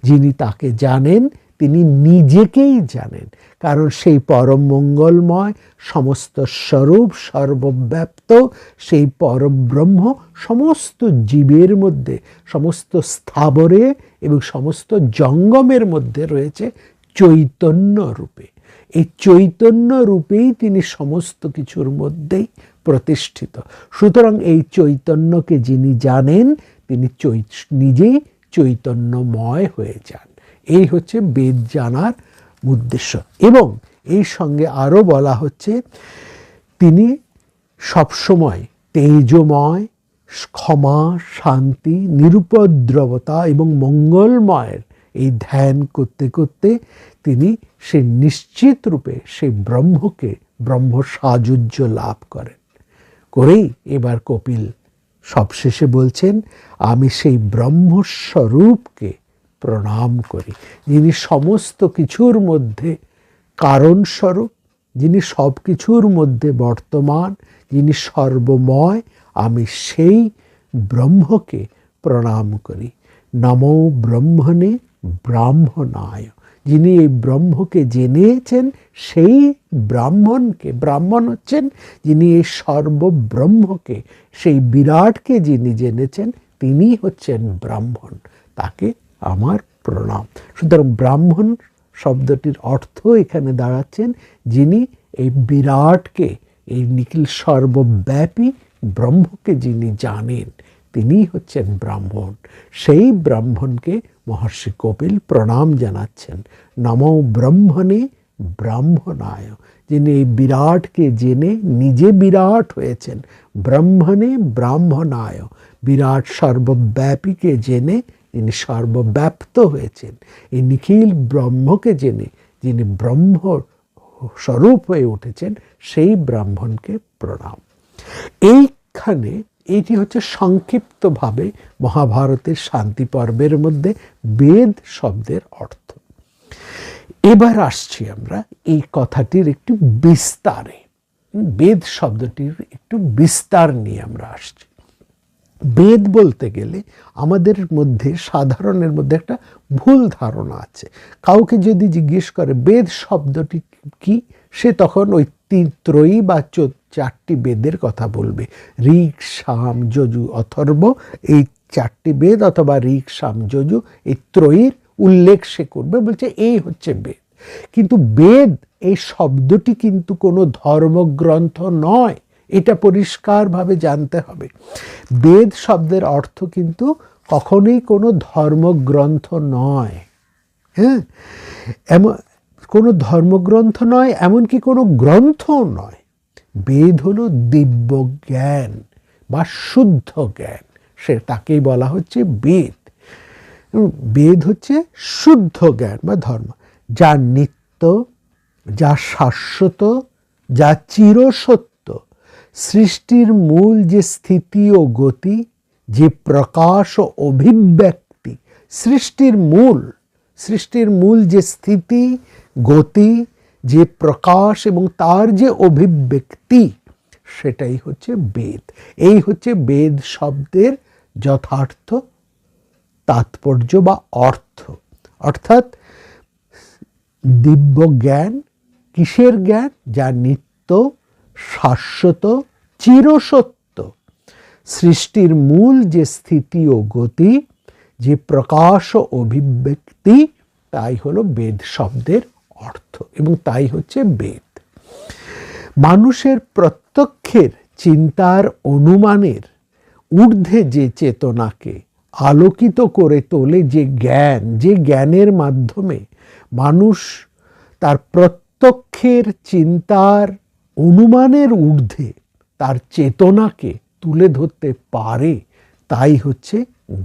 Speaker 1: যিনি তাকে জানেন তিনি নিজেকেই জানেন, কারণ সেই পরম মঙ্গলময়, সমস্ত স্বরূপ, সর্বব্যাপ্ত সেই পরব্রহ্ম সমস্ত জীবের মধ্যে, সমস্ত স্থাবরে এবং সমস্ত জঙ্গমের মধ্যে রয়েছে চৈতন্য রূপে। এই চৈতন্য রূপেই তিনি সমস্ত কিছুর মধ্যেই প্রতিষ্ঠিত। সুতরাং এই চৈতন্যকে যিনি জানেন তিনি নিজেই চৈতন্যময় হয়ে যান। এই হচ্ছে বেদ জানার উদ্দেশ্য। এবং এই সঙ্গে আরও বলা হচ্ছে তিনি সবসময় তেজময়, ক্ষমা, শান্তি, নিরুপদ্রবতা এবং মঙ্গলময়ের এই ধ্যান করতে করতে তিনি সে নিশ্চিত রূপে সেই ব্রহ্মকে, ব্রহ্ম সাযুজ্য লাভ করেন। করেই এবার কপিল সবশেষে বলছেন, আমি সেই ব্রহ্মস্বরূপকে প্রণাম করি, যিনি সমস্ত কিছুর মধ্যে কারণস্বরূপ, যিনি সব কিছুর মধ্যে বর্তমান, যিনি সর্বময়, আমি সেই ব্রহ্মকে প্রণাম করি। নমো ব্রহ্মণে ব্রাহ্মণায়, যিনি এই ব্রহ্মকে জেনেছেন সেই ব্রাহ্মণকে, ব্রাহ্মণ হচ্ছেন যিনি এই সর্বব্রহ্মকে, সেই বিরাটকে যিনি জেনেছেন তিনি হচ্ছেন ব্রাহ্মণ, তাকে আমার প্রণাম। সুতরাং ব্রাহ্মণ শব্দটির অর্থ এখানে দাঁড়াচ্ছেন যিনি এই বিরাটকে, এই নিখিল সর্বব্যাপী ব্রহ্মকে যিনি জানেন তিনিই হচ্ছেন ব্রাহ্মণ। সেই ব্রাহ্মণকে মহর্ষি কপিল প্রণাম জানাচ্ছেন। নমো ব্রহ্মণে ব্রাহ্মণায়, যিনি এই বিরাটকে জেনে নিজে বিরাট হয়েছেন। ব্রহ্মণে ব্রাহ্মণায়, বিরাট সর্বব্যাপীকে জেনে তিনি সর্বব্যাপ্ত হয়েছেন। এই নিখিল ব্রহ্মকে জেনে যিনি ব্রহ্ম স্বরূপ হয়ে উঠেছেন সেই ব্রাহ্মণকে প্রণাম। এইখানে এইটি হচ্ছে সংক্ষিপ্তভাবে মহাভারতের শান্তি পর্বের মধ্যে বেদ শব্দের অর্থ। এবার আসছি আমরা এই কথাটির একটু বিস্তারে, বেদ শব্দটির একটু বিস্তার নিয়ে আমরা আসছি। বেদ বলতে গেলে আমাদের মধ্যে সাধারণের মধ্যে একটা ভুল ধারণা আছে। কাউকে যদি জিজ্ঞেস করে বেদ শব্দটি কি, সে তখন ওই ত্রয়ী বা 4টি বেদের কথা বলবে, ঋক, সাম, যজু, অথর্ব, এই 4টি বেদ, অথবা ঋক, সাম, যজু, এই ত্রয়ীর উল্লেখ সে করবে, বলছে এই হচ্ছে বেদ। কিন্তু বেদ এই শব্দটি কিন্তু কোনো ধর্মগ্রন্থ নয়, এটা পরিষ্কারভাবে জানতে হবে। বেদ শব্দের অর্থ কিন্তু কখনোই কোনো ধর্মগ্রন্থ নয়। হ্যাঁ, এমন কোনো ধর্মগ্রন্থ নয়, এমনকি কোনো গ্রন্থও নয়। বেদ হলো দিব্য জ্ঞান বা শুদ্ধ জ্ঞান, সে তাকেই বলা হচ্ছে বেদ। বেদ হচ্ছে শুদ্ধ জ্ঞান বা ধর্ম, যা নিত্য, যা শাশ্বত, যা চিরসত্য, সৃষ্টির মূল যে স্থিতি ও গতি, যে প্রকাশ ও অভিব্যক্তি, সৃষ্টির মূল যে স্থিতি, গতি, যে প্রকাশ এবং তার যে অভিব্যক্তি, সেটাই হচ্ছে বেদ। এই হচ্ছে বেদ শব্দের যথার্থ তাৎপর্য বা অর্থ। অর্থাৎ দিব্য জ্ঞান, কিসের জ্ঞান? যা নিত্য, শাশ্বত, চিরসত্য, সৃষ্টির মূল যে স্থিতি ও গতি, যে প্রকাশ ও অভিব্যক্তি, তাই হলো বেদ শব্দের অর্থ, এবং তাই হচ্ছে বেদ। মানুষের প্রত্যক্ষের, চিন্তার, অনুমানের ঊর্ধ্বে যে চেতনাকে আলোকিত করে তোলে যে জ্ঞান, যে জ্ঞানের মাধ্যমে মানুষ তার প্রত্যক্ষের, চিন্তার, অনুমানের ঊর্ধ্বে তার চেতনাকে তুলে ধরতে পারে, তাই হচ্ছে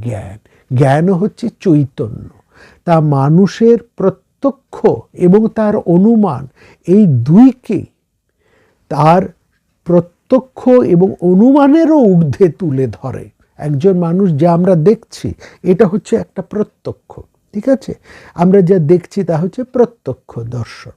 Speaker 1: জ্ঞান। জ্ঞানও হচ্ছে চৈতন্য। তা মানুষের প্রত্যক্ষ এবং তার অনুমান, এই দুইকে তার প্রত্যক্ষ এবং অনুমানেরও ঊর্ধ্বে তুলে ধরে। একজন মানুষ, যা আমরা দেখছি, এটা হচ্ছে একটা প্রত্যক্ষ, ঠিক আছে? আমরা যা দেখছি তা হচ্ছে প্রত্যক্ষ দর্শন।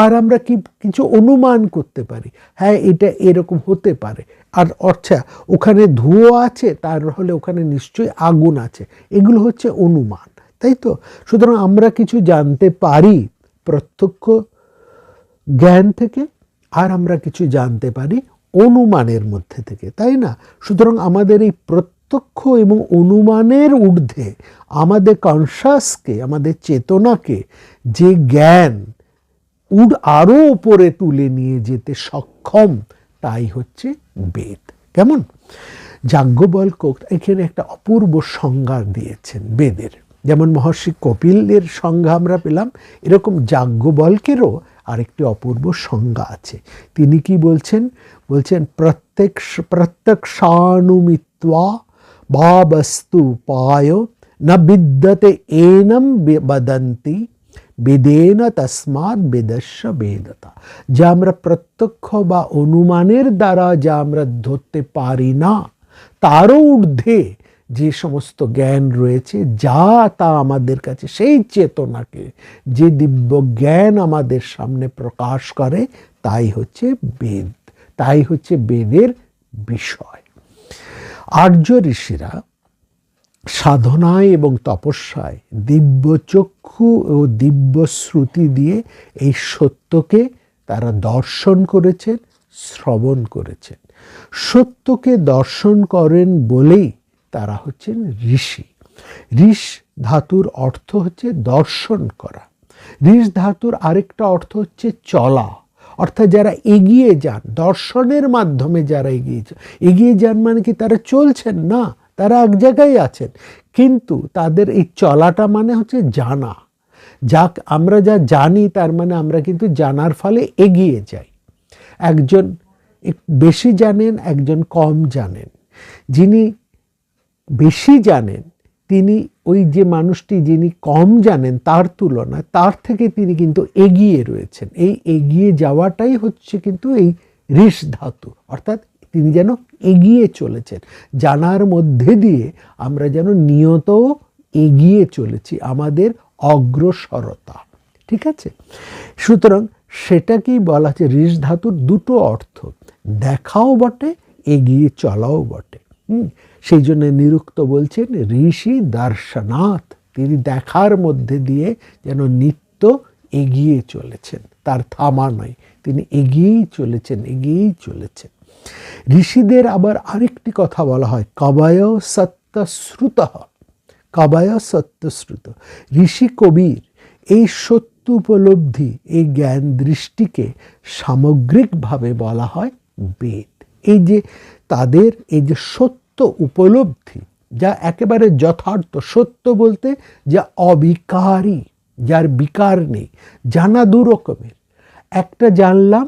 Speaker 1: আর আমরা কিছু অনুমান করতে পারি, হ্যাঁ এটা এরকম হতে পারে, আর আচ্ছা ওখানে ধোঁয়া আছে, তার হলে ওখানে নিশ্চয়ই আগুন আছে, এগুলো হচ্ছে অনুমান, তাই তো? সুতরাং আমরা কিছু জানতে পারি প্রত্যক্ষ জ্ঞান থেকে, আর আমরা কিছু জানতে পারি অনুমানের মধ্যে থেকে, তাই না? সুতরাং আমাদের এই প্রত্যক্ষ এবং অনুমানের ঊর্ধ্বে আমাদের কনসাসকে, আমাদের চেতনাকে যে জ্ঞান আরো উপরে তুলে নিয়ে যেতে সক্ষম, তাই হচ্ছে বেদ। কেমন? যাজ্ঞবল্ক্য এখানে একটা অপূর্ব সংজ্ঞা দিয়েছেন বেদের। যেমন মহর্ষি কপিলের সংজ্ঞা আমরা পেলাম, এরকম যাজ্ঞবল্ক্যেরও আরেকটি অপূর্ব সংজ্ঞা আছে। তিনি কি বলছেন? বলছেন প্রত্যক্ষানুমিত্বা বা বস্তু পায় না বিদ্যতে এনম বদন্তি বেদেন তস্মাৎ বেদস্য বেদতা। যা আমরা প্রত্যক্ষ বা অনুমানের দ্বারা যা আমরা ধরতে পারি না, তারও ঊর্ধ্বে যে সমস্ত জ্ঞান রয়েছে, যা তা আমাদের কাছে সেই চেতনাকে, যে দিব্য জ্ঞান আমাদের সামনে প্রকাশ করে, তাই হচ্ছে বেদ, তাই হচ্ছে বেদের বিষয়। আর্য ঋষিরা সাধনায় এবং তপস্যায় দিব্য চক্ষু ও দিব্য শ্রুতি দিয়ে এই সত্যকে তারা দর্শন করেছেন, শ্রবণ করেছেন। সত্যকে দর্শন করেন বলেই তারা হচ্ছেন ঋষি। ঋষ ধাতুর অর্থ হচ্ছে দর্শন করা। ঋষ ধাতুর আরেকটা অর্থ হচ্ছে চলা, অর্থাৎ যারা এগিয়ে যান, দর্শনের মাধ্যমে যারা এগিয়ে যান মানে কি তারা চলছেন না, তারা এক জায়গায় আছেন, কিন্তু তাদের এই চলাটা মানে হচ্ছে জানা। যাক আমরা যা জানি তার মানে আমরা কিন্তু জানার ফলে এগিয়ে যাই। একজন বেশি জানেন, একজন কম জানেন। যিনি বেশি জানেন তিনি ওই যে মানুষটি যিনি কম জানেন তার তুলনায় তার থেকে তিনি কিন্তু এগিয়ে রয়েছেন। এই এগিয়ে যাওয়াটাই হচ্ছে কিন্তু এই ঋষ ধাতু, অর্থাৎ তিনি যেন এগিয়ে চলেছেন, জানার মধ্যে দিয়ে আমরা যেন নিয়ত এগিয়ে চলেছি, আমাদের অগ্রসরতা। ঠিক আছে, সুতরাং সেটাকেই বলা হচ্ছে ঋষ ধাতুর দুটো অর্থ, দেখাও বটে, এগিয়ে চলাও বটে। সেই জন্য নিরুক্ত বলছেন ঋষি দর্শনাথ, তিনি দেখার মধ্যে দিয়ে যেন নিত্য এগিয়ে চলেছেন, তার থামা নয়, তিনি এগিয়েই চলেছেন, এগিয়েই চলেছেন। ঋষিদের আবার আরেকটি কথা বলা হয় কবয় সত্যশ্রুত, কবয় সত্যশ্রুত। ঋষি কবির এই সত্য উপলব্ধি, এই জ্ঞান দৃষ্টিকে সামগ্রিকভাবে বলা হয় বেদ। এই যে তাদের এই যে সত্য উপলব্ধি, যা একেবারে যথার্থ, সত্য বলতে যা অবিকারী, যার বিকার নেই, জানা দু রকমের। একটা জানলাম,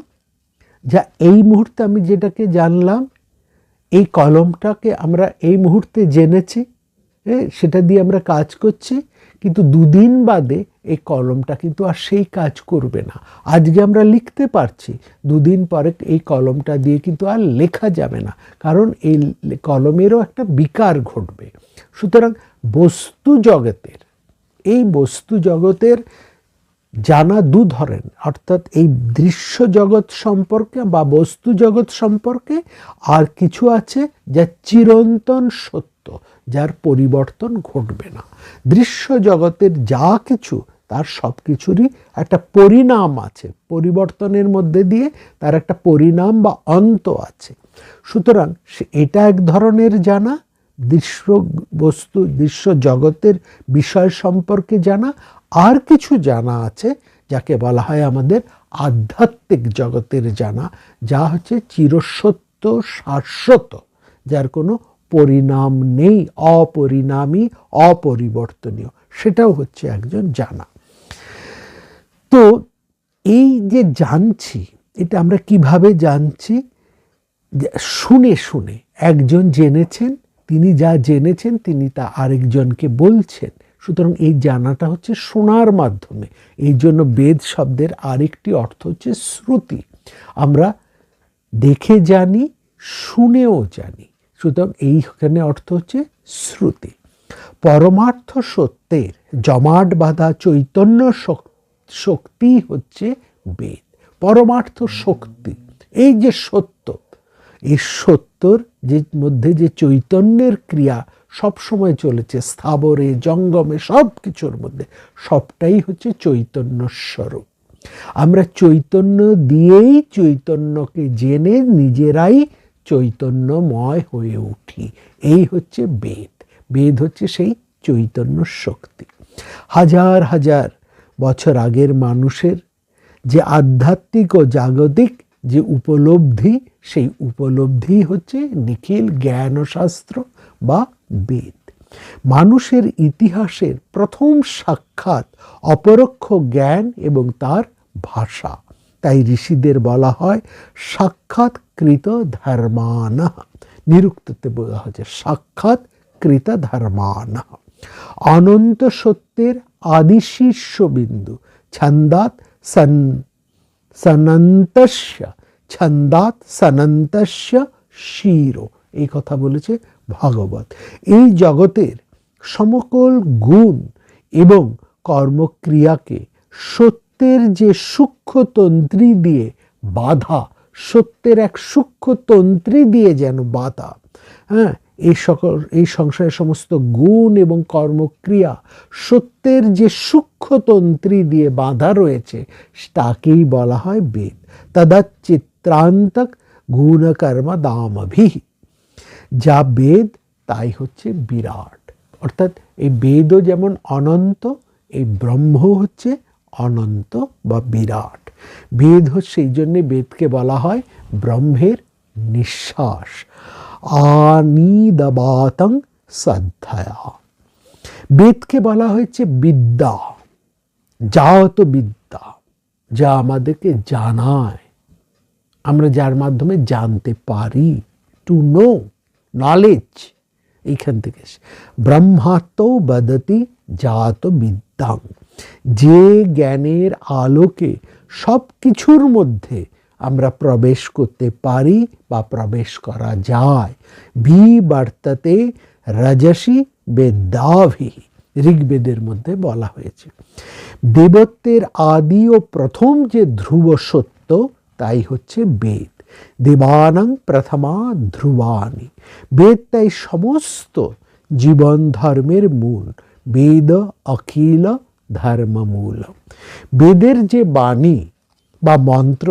Speaker 1: যা এই মুহূর্তে আমি যেটাকে জানলাম, এই কলমটাকে আমরা এই মুহূর্তে জেনেছি, সেটা দিয়ে আমরা কাজ করছি, কিন্তু দুদিন বাদে এই কলমটা কিন্তু আর সেই কাজ করবে না। আজকে আমরা লিখতে পারছি, দুদিন পরে এই কলমটা দিয়ে কিন্তু আর লেখা যাবে না, কারণ এই কলমেরও একটা বিকার ঘটবে। সুতরাং বস্তু জগতের, এই বস্তু জগতের জানা দু ধরনের, অর্থাৎ এই দৃশ্য জগৎ সম্পর্কে বা বস্তু জগৎ সম্পর্কে, আর কিছু আছে যা চিরন্তন সত্য, যার পরিবর্তন ঘটবে না। দৃশ্য জগতের যা কিছু, তার সব কিছুরই একটা পরিণাম আছে, পরিবর্তনের মধ্যে দিয়ে তার একটা পরিণাম বা অন্ত আছে। সুতরাং এটা এক ধরনের জানা, দৃশ্য বস্তু, দৃশ্য জগতের বিষয় সম্পর্কে জানা। আর কিছু জানা আছে যাকে বলা হয় আমাদের আধ্যাত্মিক জগতের জানা, যা হচ্ছে চিরসত্য, শাশ্বত, যার কোনো পরিণাম নেই, অপরিণামী, অপরিবর্তনীয়, সেটাও হচ্ছে একজন জানা। তো এই যে জানছি, এটা আমরা কিভাবে জানছি? শুনে শুনে একজন জেনেছেন, তিনি যা জেনেছেন তিনি তা আরেকজনকে বলছেন। সুতরাং এই জানাটা হচ্ছে শোনার মাধ্যমে। এই জন্য বেদ শব্দের আরেকটি অর্থ হচ্ছে শ্রুতি। আমরা দেখে জানি, শুনেও জানি, সুতরাং এইখানে অর্থ হচ্ছে শ্রুতি। পরমার্থ সত্যের জমাট বাঁধা চৈতন্য শক্তি হচ্ছে বেদ। পরমার্থ শক্তি, এই যে সত্য, এই সত্যর যে মধ্যে যে চৈতন্যের ক্রিয়া সবসময় চলেছে, স্থাবরে জঙ্গমে সব কিছুর মধ্যে, সবটাই হচ্ছে চৈতন্য স্বরূপ। আমরা চৈতন্য দিয়েই চৈতন্যকে জেনে নিজেরাই চৈতন্যময় হয়ে উঠি। এই হচ্ছে বেদ। বেদ হচ্ছে সেই চৈতন্য শক্তি। হাজার হাজার বছর আগের মানুষের যে আধ্যাত্মিক ও জাগতিক যে উপলব্ধি, সেই উপলব্ধি হচ্ছে নিখিল জ্ঞান ও শাস্ত্র বা বেদ। মানুষের ইতিহাসের প্রথম সাক্ষাৎ অপরোক্ষ জ্ঞান এবং তার ভাষা। তাই ঋষিদের বলা হয় সাক্ষাৎকৃত ধর্মানঃ। নিরুক্ততে বলা হচ্ছে সাক্ষাৎকৃত ধর্মানঃ। অনন্ত সত্যের আদি শীর্ষবিন্দু ছন্দাৎ সনন্তস্য, ছন্দাৎ সনন্তস্য শিরো, এই কথা বলেছে ভাগবত। এই জগতের সমকল গুণ এবং কর্মক্রিয়াকে সত্যের যে সূক্ষ্মতন্ত্রী দিয়ে বাধা, সত্যের এক সূক্ষ্মতন্ত্রী দিয়ে যেন বাধা, হ্যাঁ, এই সংসারের সমস্ত গুণ এবং কর্মক্রিয়া সত্যের যে সূক্ষ্মতন্ত্রী দিয়ে বাঁধা রয়েছে, তাকেই বলা হয় বেদ। তদা চিত্রান্তক গুণকর্ম দামভি, যা বেদ তাই হচ্ছে বিরাট। অর্থাৎ এই বেদও যেমন অনন্ত, এই ব্রহ্ম হচ্ছে অনন্ত বা বিরাট। বেদ হচ্ছে, সেই জন্যে বেদকে বলা হয় ব্রহ্মের নিঃশ্বাস। আনিদবাতং শ্রদ্ধয়া। বেদকে বলা হয়েছে বিদ্যা, জাত বিদ্যা, যা আমাদেরকে জানায়, আমরা যার মাধ্যমে জানতে পারি, টু নো, নলেজ, এইখান থেকে। ব্রহ্মাত্ম বদতি জাত বিদ্যাং, যে জ্ঞানের আলোকে সব কিছুর মধ্যে আমরা প্রবেশ করতে পারি বা প্রবেশ করা যায়। বিবর্ততে রজসি বেদাভি, ঋগ্বেদের মধ্যে বলা হয়েছে। দেবত্বের আদি ও প্রথম যে ধ্রুব সত্য তাই হচ্ছে বেদ। দেবানাং প্রথমা ধ্রুবানি, বেদ তাই সমস্ত জীবন ধর্মের মূল। বেদ অখিল ধর্মমূল। বেদের যে বাণী বা মন্ত্র,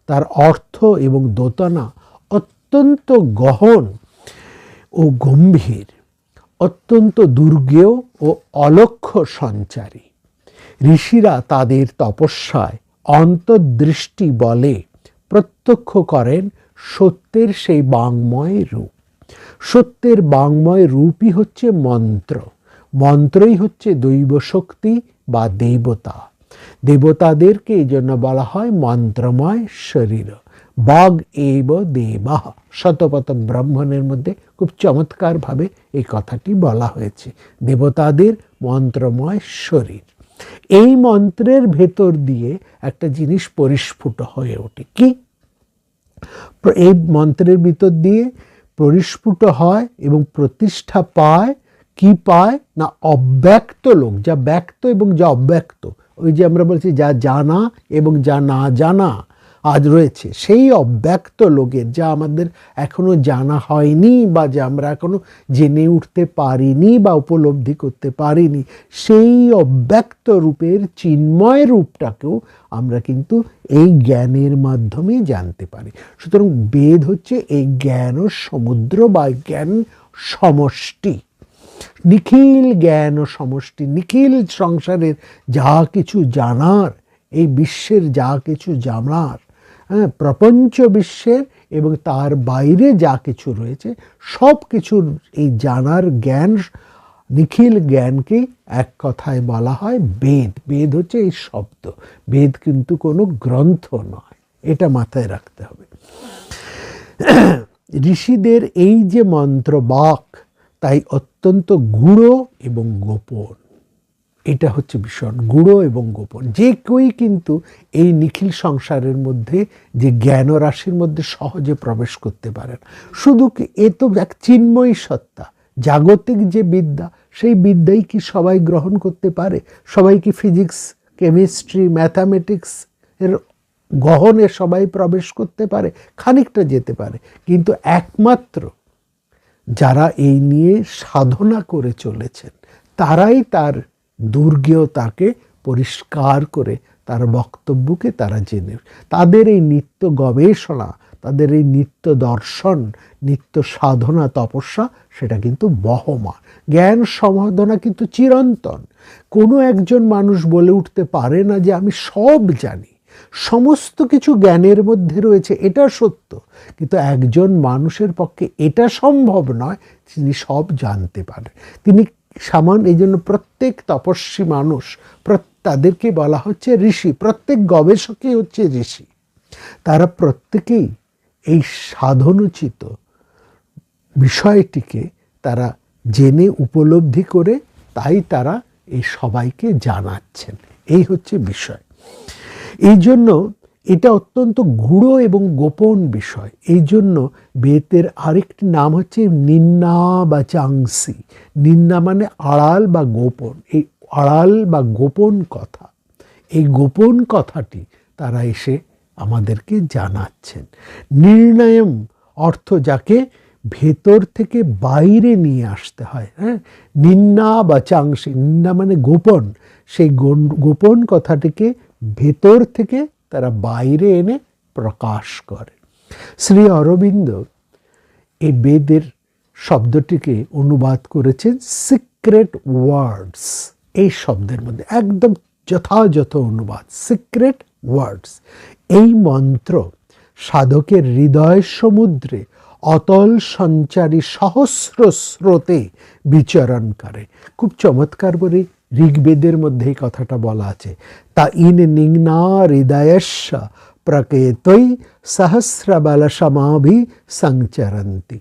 Speaker 1: তার অর্থ এবং দোতনা অত্যন্ত গহন ও গম্ভীর, অত্যন্ত দুর্গেয় ও অলক্ষ্য সঞ্চারী। ঋষিরা তাদের তপস্যায় অন্তর্দৃষ্টি বলে প্রত্যক্ষ করেন সত্যের সেই বাঙ্ময় রূপ। সত্যের বাঙ্ময় রূপই হচ্ছে মন্ত্র। মন্ত্রই হচ্ছে দৈব শক্তি বা দেবতা। দেবতাদেরকে এই জন্য বলা হয় মন্ত্রময় শরীর। বাগ এব দেবাহ, শতপথ ব্রাহ্মণের মধ্যে খুব চমৎকারভাবে এই কথাটি বলা হয়েছে। দেবতাদের মন্ত্রময় শরীর। এই মন্ত্রের ভেতর দিয়ে একটা জিনিস পরিস্ফুট হয়ে ওঠে। কি? এই মন্ত্রের ভিতর দিয়ে পরিস্ফুট হয় এবং প্রতিষ্ঠা পায়। কি পায় না? অব্যক্ত লোক, যা ব্যক্ত এবং যা অব্যক্ত, ওই যে আমরা বলছি যা জানা এবং যা না জানা আজ রয়েছে, সেই অব্যক্ত লোকের, যা আমাদের এখনো জানা হয়নি বা যা আমরা এখনো জেনে উঠতে পারিনি বা উপলব্ধি করতে পারিনি, সেই অব্যক্ত রূপের চিন্ময় রূপটাকেও আমরা কিন্তু এই জ্ঞানের মাধ্যমে জানতে পারি। সুতরাং বেদ হচ্ছে এই জ্ঞান সমুদ্র বা জ্ঞান সমষ্টি, নিখিল জ্ঞান ও সমষ্টি। নিখিল সংসারের যা কিছু জানার, এই বিশ্বের যা কিছু জানার, প্রপঞ্চ বিশ্বের এবং তার বাইরে যা কিছু রয়েছে, সব কিছুর এই জানার জ্ঞান, নিখিল জ্ঞানকে এক কথায় বলা হয় বেদ। বেদ হচ্ছে এই শব্দ। বেদ কিন্তু কোনো গ্রন্থ নয়, এটা মাথায় রাখতে হবে। ঋষিদের এই যে মন্ত্র বাক, তাই অত্যন্ত গূঢ় এবং গোপন। এটা হচ্ছে ভীষণ গূঢ় এবং গোপন। যে কেউই কিন্তু এই নিখিল সংসারের মধ্যে যে জ্ঞান রাশির মধ্যে সহজে প্রবেশ করতে পারেন। শুধু এ তো এক চিন্ময়ী সত্তা, জাগতিক যে বিদ্যা, সেই বিদ্যাই কি সবাই গ্রহণ করতে পারে? সবাই কি ফিজিক্স, কেমিস্ট্রি, ম্যাথামেটিক্স এর গহনে সবাই প্রবেশ করতে পারে? খানিকটা যেতে পারে, কিন্তু একমাত্র যারা এই নিয়ে সাধনা করে চলেছেন, তারাই তার দুর্জ্ঞতাকে পরিষ্কার করে তার বক্তব্যকে তারা জেনে, তাদের এই নিত্য গবেষণা, তাদের এই নিত্য দর্শন, নিত্য সাধনা, তপস্যা, সেটা কিন্তু বহমান। জ্ঞান সমাধনা কিন্তু চিরন্তন। কোনো একজন মানুষ বলে উঠতে পারে না যে আমি সব জানি, সমস্ত কিছু জ্ঞানের মধ্যে রয়েছে, এটা সত্য। কিন্তু একজন মানুষের পক্ষে এটা সম্ভব নয় তিনি সব জানতে পারেন। তিনি সামান্য, এই জন্য প্রত্যেক তপস্বী মানুষ, তাদেরকে বলা হচ্ছে ঋষি। প্রত্যেক গবেষকই হচ্ছে ঋষি। তারা প্রত্যেকেই এই সাধনোচিত বিষয়টিকে তারা জেনে উপলব্ধি করে, তাই তারা এই সবাইকে জানাচ্ছেন। এই হচ্ছে বিষয়। এই জন্য এটা অত্যন্ত গূঢ় এবং গোপন বিষয়। এই জন্য বেদের আরেকটি নাম হচ্ছে নিন্না বা চাংসি। নিন্না মানে আড়াল বা গোপন। এই আড়াল বা গোপন কথা, এই গোপন কথাটি তারা এসে আমাদেরকে জানাচ্ছেন। নির্ণয়ম অর্থ যাকে ভেতর থেকে বাইরে নিয়ে আসতে হয়। নিন্না বা চাংসি, নিন্না মানে গোপন, সেই গোপন কথাটিকে ভেতর থেকে তারা বাইরে এনে প্রকাশ করে। শ্রী অরবিন্দ এই বেদের শব্দটিকে অনুবাদ করেছেন সিক্রেট ওয়ার্ডস। এই শব্দের মধ্যে একদম যথাযথ অনুবাদ, সিক্রেট ওয়ার্ডস। এই মন্ত্র সাধকের হৃদয় সমুদ্রে অতল সঞ্চারী সহস্র স্রোতে বিচরণ করে। খুব চমৎকার করে ঋগ্বেদের মধ্যে এই কথাটা বলা আছে। তা ইন নিগ্না হৃদয়স্য প্রকেতৈ সহস্রবল সমাভি সংচরন্তি।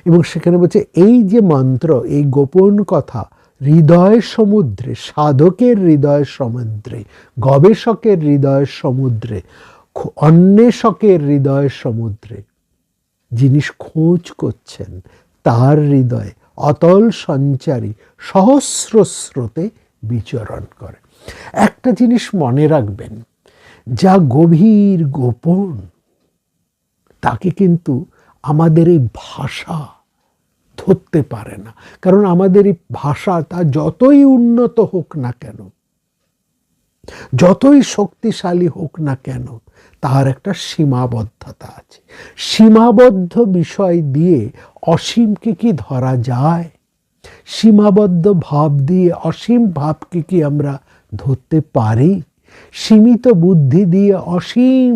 Speaker 1: এবং সেখানে বলছে এই যে মন্ত্র, এই গোপন কথা হৃদয় সমুদ্রে, সাধকের হৃদয় সমুদ্রে, গবেষকের হৃদয় সমুদ্রে অন্বেষকের হৃদয় সমুদ্রে যিনি খোঁজ করছেন, তার হৃদয়ে অতল সঞ্চারী সহস্র স্রোতে বিচরণ করে। একটা জিনিস মনে রাখবেন, যা গভীর গোপন তাকে কিন্তু আমাদের এই ভাষা ধরতে পারে না। কারণ আমাদের এই ভাষা তা যতই উন্নত হোক না কেন, যতই শক্তিশালী হোক না কেন, তার একটা সীমাবদ্ধতা আছে। সীমাবদ্ধ বিষয় দিয়ে অসীমকে কি ধরা যায়? সীমাবদ্ধ ভাব দিয়ে অসীম ভাবকে কি আমরা ধরতে পারি? সীমিত বুদ্ধি দিয়ে অসীম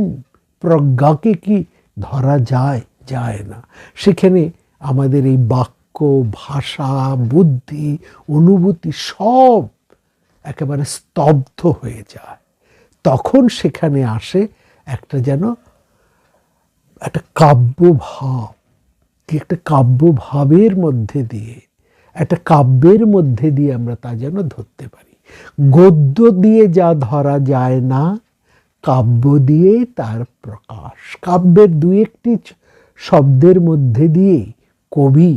Speaker 1: প্রজ্ঞাকে কি ধরা যায়? যায় না। সেখানে আমাদের এই বাক্য, ভাষা, বুদ্ধি, অনুভূতি সব একেবারে স্তব্ধ হয়ে যায়। তখন সেখানে আসে একটা যেন একটা কাব্যভাব, একটা কাব্যভাবের মধ্যে দিয়ে, একটা কাব্যের মধ্যে দিয়ে আমরা তা যেন ধরতে পারি। গদ্য দিয়ে যা ধরা যায় না, কাব্য দিয়ে তার প্রকাশ। কাব্যের দু একটি শব্দের মধ্যে দিয়ে কবি,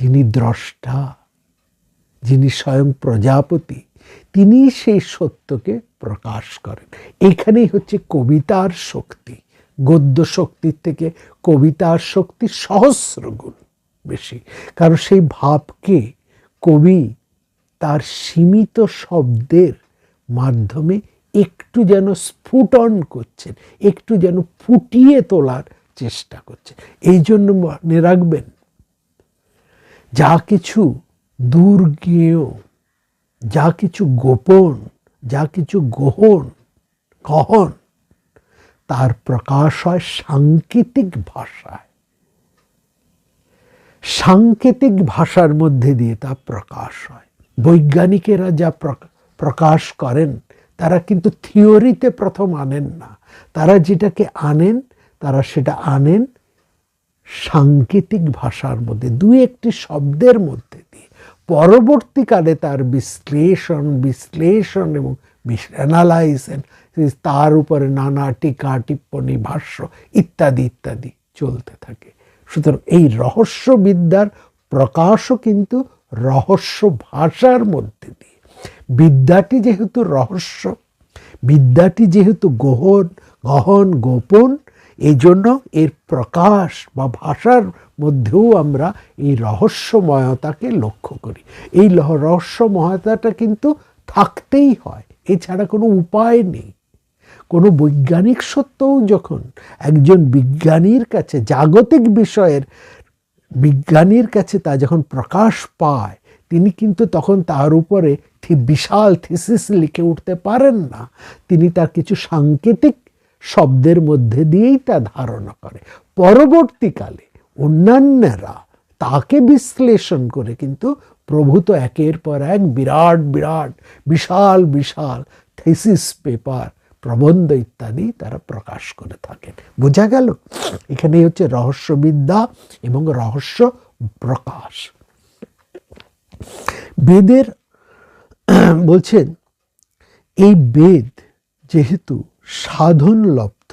Speaker 1: যিনি দ্রষ্টা, যিনি স্বয়ং প্রজাপতি, তিনি সেই সত্যকে প্রকাশ করেন। এখানেই হচ্ছে কবিতার শক্তি। গদ্য শক্তির থেকে কবিতার শক্তি সহস্র গুণ বেশি। কারণ সেই ভাবকে কবি তার সীমিত শব্দের মাধ্যমে একটু যেন স্ফুটন করছেন, একটু যেন ফুটিয়ে তোলার চেষ্টা করছেন। এই জন্য মনে রাখবেন, যা কিছু দুর্জ্ঞেয়, যা কিছু গোপন, যা কিছু গহন, তার প্রকাশ হয় সাংকেতিক ভাষায়। সাংকেতিক ভাষার মধ্যে দিয়ে তা প্রকাশ হয়। বৈজ্ঞানিকেরা যা প্রকাশ করেন, তারা কিন্তু থিওরিতে প্রথম আনেন না। তারা যেটাকে আনেন, তারা সেটা আনেন সাংকেতিক ভাষার মধ্যে, দু একটি শব্দের মধ্যে দিয়ে। পরবর্তীকালে তার বিশ্লেষণ এবং অ্যানালাইসিস, তার উপরে নানা টিকা টিপ্পনী, ভাষ্য ইত্যাদি ইত্যাদি চলতে থাকে। সুতরাং এই রহস্যবিদ্যার প্রকাশও কিন্তু রহস্য ভাষার মধ্যে দিয়ে। বিদ্যাটি যেহেতু রহস্য, বিদ্যাটি যেহেতু গহন গোপন, এই জন্য এর প্রকাশ বা ভাষার মধ্যেও আমরা এই রহস্যময়তাকে লক্ষ্য করি। এই রহস্যময়তাটা কিন্তু থাকতেই হয়, এছাড়া কোনো উপায় নেই। কোনো বৈজ্ঞানিক সত্যও যখন একজন বিজ্ঞানীর কাছে, জাগতিক বিষয়ের বিজ্ঞানীর কাছে তা যখন প্রকাশ পায়, তিনি কিন্তু তখন তার উপরে বিশাল থিসিস লিখে উঠতে পারেন না। তিনি তার কিছু সাংকেতিক শব্দের মধ্যে দিয়েই তা ধারণা করে। পরবর্তীকালে অন্যান্যরা তাকে বিশ্লেষণ করে কিন্তু প্রভূত একের পর এক বিরাট বিরাট বিশাল বিশাল থিসিস পেপার, প্রবন্ধ ইত্যাদি তারা প্রকাশ করে থাকেন। বোঝা গেল? এখানেই হচ্ছে রহস্যবিদ্যা এবং রহস্য প্রকাশ। বেদের বলছেন, এই বেদ যেহেতু সাধন লব্ধ,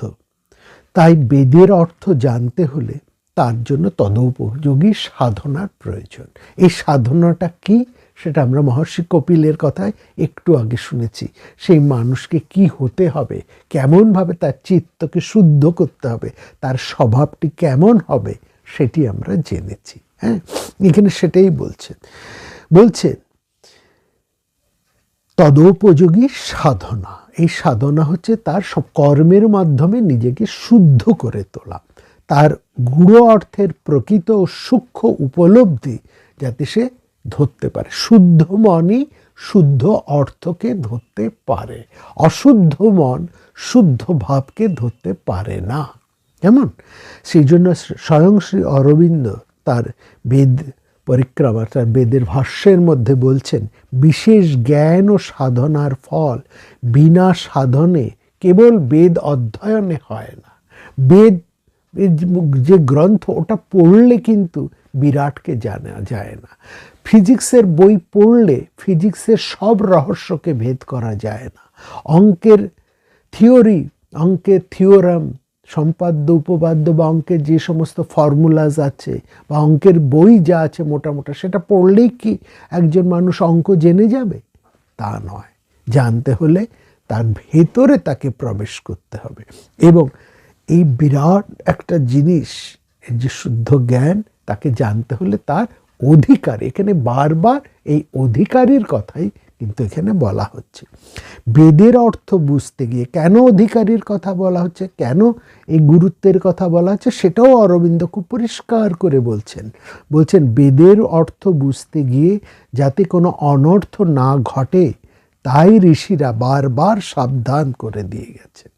Speaker 1: তাই বেদের অর্থ জানতে হলে তার জন্য তদোপযোগী সাধনার প্রয়োজন। এই সাধনাটা কি, সেটা আমরা মহর্ষি কপিলের কথায় একটু আগে শুনেছি। সেই মানুষকে কি হতে হবে, কেমনভাবে তার চিত্তকে শুদ্ধ করতে হবে, তার স্বভাবটি কেমন হবে, সেটি আমরা জেনেছি। হ্যাঁ, এখানে সেটাই বলছেন তদোপযোগী সাধনা। এই সাধনা হচ্ছে তার সব কর্মের মাধ্যমে নিজেকে শুদ্ধ করে তোলা, তার গূঢ় অর্থের প্রকৃত ও সূক্ষ্ম উপলব্ধি যাতে সে ধরতে পারে। শুদ্ধ মনই শুদ্ধ অর্থকে ধরতে পারে, অশুদ্ধ মন শুদ্ধ ভাবকে ধরতে পারে না। কেমন? সেই জন্য স্বয়ং শ্রী অরবিন্দ তার বেদ পরিক্রমা, তার বেদের ভাষ্যের মধ্যে বলছেন, বিশেষ জ্ঞান ও সাধনার ফল বিনা সাধনে কেবল বেদ অধ্যয়নে হয় না। বেদ যে গ্রন্থ, ওটা পড়লে কিন্তু বিরাটকে জানা যায় না। ফিজিক্সের বই পড়লে ফিজিক্সের সব রহস্যকে ভেদ করা যায় না। অঙ্কের থিওরি অঙ্কের থিওরাম, সম্পাদ্য উপপাদ্য বা অঙ্কের যে সমস্ত ফর্মুলাজ আছে বা অঙ্কের বই যা আছে মোটামোটা, সেটা পড়লেই কি একজন মানুষ অঙ্ক জেনে যাবে? তা নয়। জানতে হলে তার ভেতরে তাকে প্রবেশ করতে হবে। এবং এই বিরাট একটা জিনিস, এই যে শুদ্ধ জ্ঞান, তাকে জানতে হলে তার অধিকার, এখানে বারবার এই অধিকারীর কথাই কিন্তু এখানে বলা হচ্ছে। বেদের অর্থ বুঝতে গিয়ে কেন অধিকারীর কথা বলা হচ্ছে, কেন এই গুরুত্বের কথা বলা হচ্ছে, সেটাও অরবিন্দ খুব পরিষ্কার করে বলছেন। বেদের অর্থ বুঝতে গিয়ে যাতে কোনো অনর্থ না ঘটে, তাই ঋষিরা বারবার সাবধান করে দিয়ে গেছেন।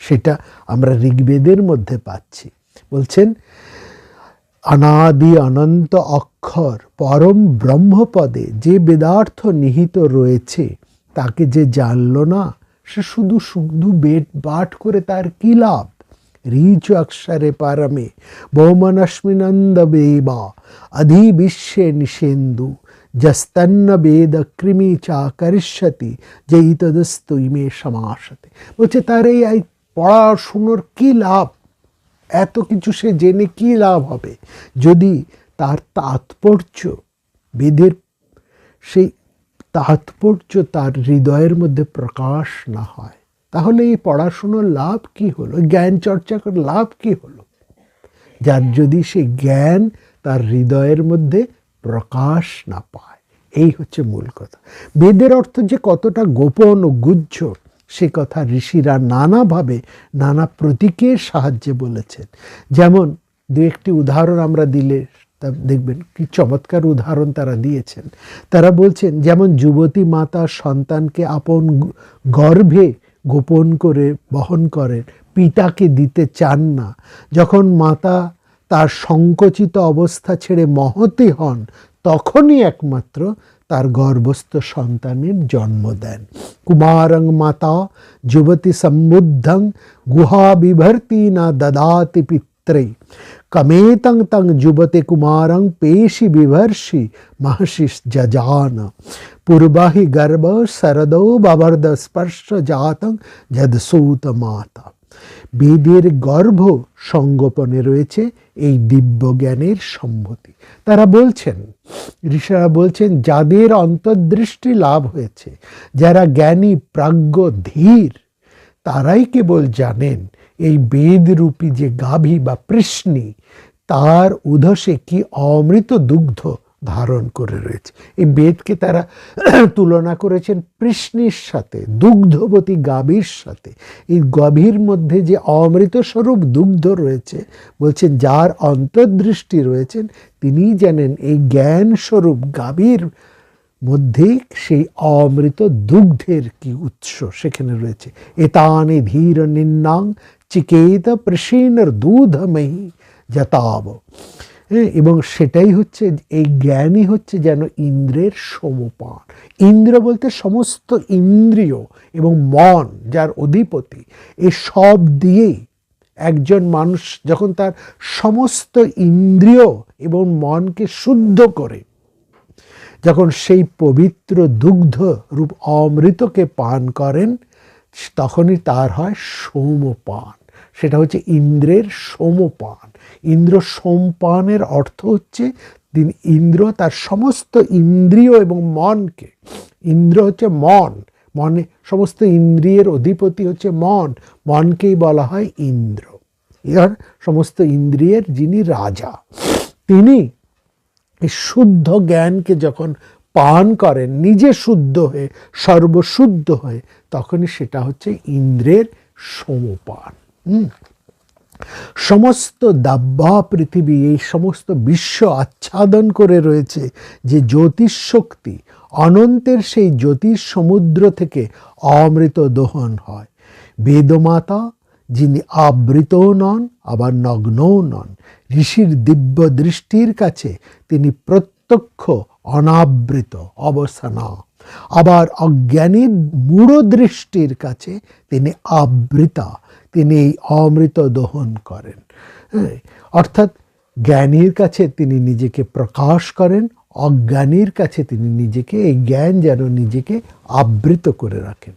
Speaker 1: সেটা আমরা ঋগ্বেদের মধ্যে পাচ্ছি। বলছেন, অনাদি অনন্ত অক্ষর পরম ব্রহ্মপদে যে বেদার্থ নিহিত রয়েছে, তাকে যে জানল না, সে শুধু শুধু বেদ পাঠ করে তার কি লাভ? ঋচ অক্ষরে পারমে বৌমনস্মিনন্দ বেবা অধি বিশ্বে নিষেন্দু যস্তন্ন বেদ কৃমি চা করিষ্যতি জয়িতদস্তু ইমে সমাসতে। বলছে তার এই পড়াশুনোর কি লাভ? এত কিছু সে জেনে কি লাভ হবে যদি তার তাৎপর্য, বেদের সেই তাৎপর্য তার হৃদয়ের মধ্যে প্রকাশ না হয়? তাহলে এই পড়াশুনোর লাভ কি হলো? জ্ঞান চর্চা করে লাভ কি হলো? যার যদি সেই জ্ঞান তার হৃদয়ের মধ্যে প্রকাশ না পায়। এই হচ্ছে মূল কথা। বেদের অর্থ যে কতটা গোপন ও গুহ্য, সে কথা ঋষিরা নানাভাবে নানা প্রতীকের সাহায্যে বলেছেন। যেমন দু একটি উদাহরণ আমরা দিলে তা দেখবেন কি চমৎকার উদাহরণ তারা দিয়েছেন। তারা বলছেন, যেমন যুবতী মাতা সন্তানকে আপন গর্ভে গোপন করে বহন করেন, পিতাকে দিতে চান না। যখন মাতা তার সংকুচিত অবস্থা ছেড়ে মহতী হন, তখনই একমাত্র তার গর্ভস্থ সন্তানের জন্ম দেন। কুমারং মাতা যুবতী সম্বুদ্ধং গুহা বিভর্তি না দদাতি পিত্রে কমেতং তং যুবতে কুমারং পেশি বিভর্ষি মহর্ষি যজান পূর্বাহি গর্ভ শরদৌ ববর্দ স্পর্শ জাতং যদসূত মাতা। বেদের গর্ভ সংগোপনে রয়েছে এই দিব্য জ্ঞানের সম্মতি। তারা বলছেন, ঋষিরা বলছেন, যাদের অন্তর্দৃষ্টি লাভ হয়েছে, যারা জ্ঞানী প্রাজ্ঞ ধীর, তারাই কেবল জানেন এই বেদরূপী যে গাভী বা পৃষ্ণি, তার উদসে কি অমৃত দুগ্ধ ধারণ করে রয়েছে। এই বেদকে তারা তুলনা করেছেন পৃষ্ণির সাথে, দুগ্ধবতী গাভীর সাথে। এই গাভীর মধ্যে যে অমৃত স্বরূপ দুগ্ধ রয়েছে, বলছেন যার অন্তর্দৃষ্টি রয়েছেন তিনিই জানেন এই জ্ঞান স্বরূপ গাভীর মধ্যে সেই অমৃত দুগ্ধের কি উৎস সেখানে রয়েছে। এতানি ধীর নিন্নাং চিকেত প্রসীনর দুধময়ী যতাব। এবং সেটাই হচ্ছে, এই জ্ঞানই হচ্ছে যেন ইন্দ্রের সমপান। ইন্দ্র বলতে সমস্ত ইন্দ্রিয় এবং মন যার অধিপতি, এই সব দিয়েই একজন মানুষ যখন তার সমস্ত ইন্দ্রিয় এবং মনকে শুদ্ধ করে, যখন সেই পবিত্র দুগ্ধ রূপ অমৃতকে পান করেন, তখনই তার হয় সোমপান। সেটা হচ্ছে ইন্দ্রের সোমপান। ইন্দ্র সোমপানের অর্থ হচ্ছে ইন্দ্র তার সমস্ত ইন্দ্রিয় এবং মনকে, ইন্দ্র হচ্ছে মন, মনে সমস্ত ইন্দ্রিয়ের অধিপতি হচ্ছে মন, মনকেই বলা হয় ইন্দ্র। এর সমস্ত ইন্দ্রিয়ের যিনি রাজা, তিনি এই শুদ্ধ জ্ঞানকে যখন পান করেন, নিজে শুদ্ধ হয়ে সর্বশুদ্ধ হয়ে, তখনই সেটা হচ্ছে ইন্দ্রের সমপান। সমস্ত দাব্বা পৃথিবী, এই সমস্ত বিশ্ব আচ্ছাদন করে রয়েছে যে জ্যোতিষ শক্তি, অনন্তের সেই জ্যোতিষ সমুদ্র থেকে অমৃত দোহন হয়। বেদমাতা যিনি আবৃতও নন আবার নগ্নও নন, ঋষির দিব্য দৃষ্টির কাছে তিনি প্রত্যক্ষ অনাবৃত অবসানা, আবার অজ্ঞানীর মূঢ় দৃষ্টির কাছে তিনি আবৃতা, তিনি এই অমৃত দহন করেন। অর্থাৎ জ্ঞানীর কাছে তিনি নিজেকে প্রকাশ করেন, অজ্ঞানীর কাছে তিনি নিজেকে, এই জ্ঞান যেন নিজেকে আবৃত করে রাখেন।